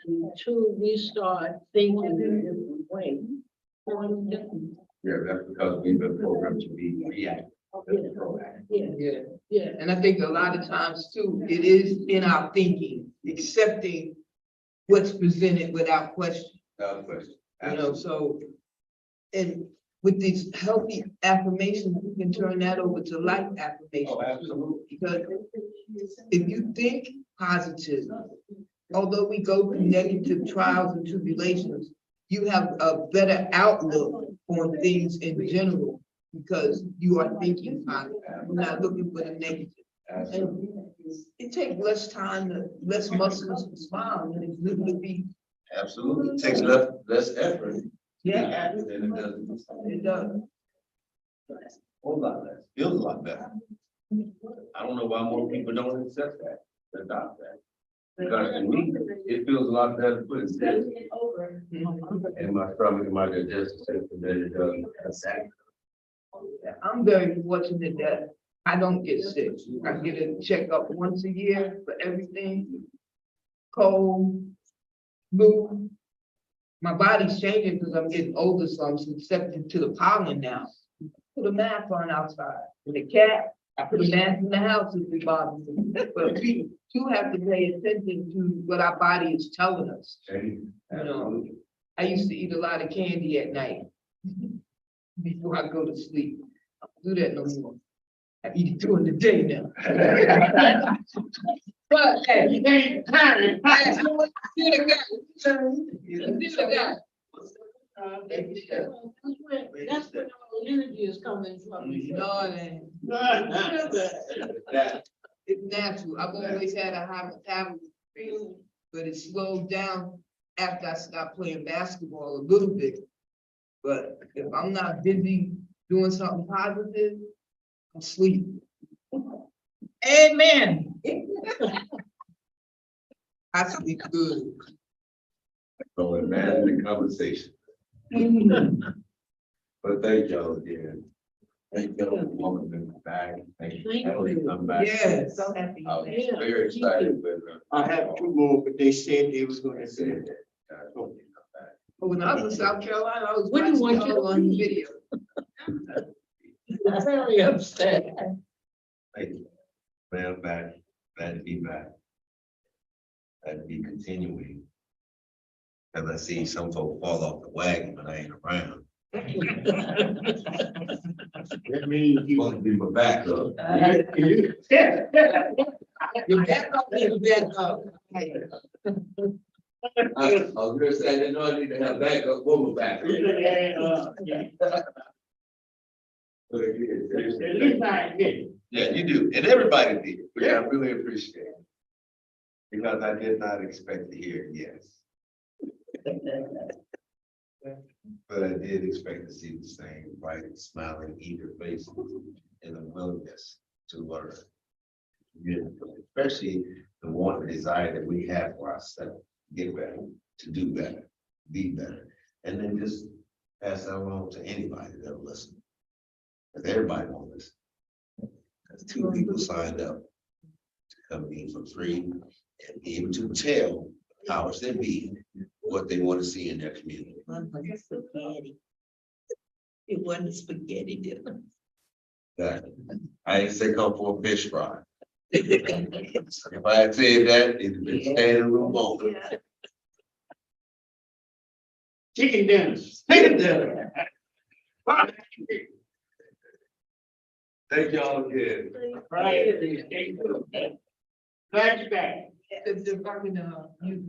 Until we start thinking in a different way. Yeah, that's because we've been programmed to be reactive. Yeah, yeah, and I think a lot of times too, it is in our thinking, accepting what's presented without question, Without question. so. And with these healthy affirmations, we can turn that over to life affirmations. Oh, absolutely. Because if you think positive, although we go through negative trials and tribulations, you have a better outlook on things in general because you are thinking positive. You're not looking for the negative. Absolutely. And it takes less time, less muscles to smile, and it's literally be. Absolutely. It takes less effort. Yeah, Happy than it does. it does. A whole lot less. Feels a lot better. I don't know why more people don't accept that, adopt that. Because to me, it feels a lot better to put it in my stomach and my digestive system than it does. I'm very fortunate that I don't get sick. I get a checkup once a year for everything. Cold, flu. My body's changing because I'm getting older, so I'm susceptible to the pollen now. Put a mask on outside. With a cat, I put a mask in the house if it bothers me. But we do have to pay attention to what our body is telling us. I used to eat a lot of candy at night before I go to sleep. I don't do that no more. I eat it during the day now. But hey, you ain't tired. That's where all the energy is coming from. It's natural. I've always had a high metabolism, but it slowed down after I stopped playing basketball a little bit. But if I'm not busy doing something positive, I'm sleep. Amen. I sleep good. So imagine the conversation. But thank y'all again. Thank y'all for welcoming me back. Thank you for having me come back. Yeah, so happy. I was very excited with I have 2 more, but they said they was gonna say said that. that. I hope you come back. But when I was in South Carolina, I was What do you watching want you y'all to on be? video. I'm very upset. Thank you. Glad I'm back. Glad to be back. Glad to be continuing. Cause I see some folks fall off the wagon when I ain't around. That means you. Supposed to be my backup. Your backup is backup. I was gonna say, I didn't know I need to have backup for my backup. But At least I did. yeah, you do, and everybody did, which I really appreciate. Because I did not expect to hear yes. But I did expect to see the same bright, smiling, eager faces and a willingness to learn. community, especially the want and desire that we have for ourselves, get better, to do better, be better, and then just pass that along to anybody that'll listen. Because everybody won't listen. Because 2 people signed up to come in for free and be able to tell powers that be what they want to see in their community. Spaghetti. It wasn't spaghetti dinner. That I ain't say come for a fish fry. If I had said that, it'd been standing room over. Chicken dinners. Chicken dinner. Thank y'all again. Right. Glad you're back. If I can, use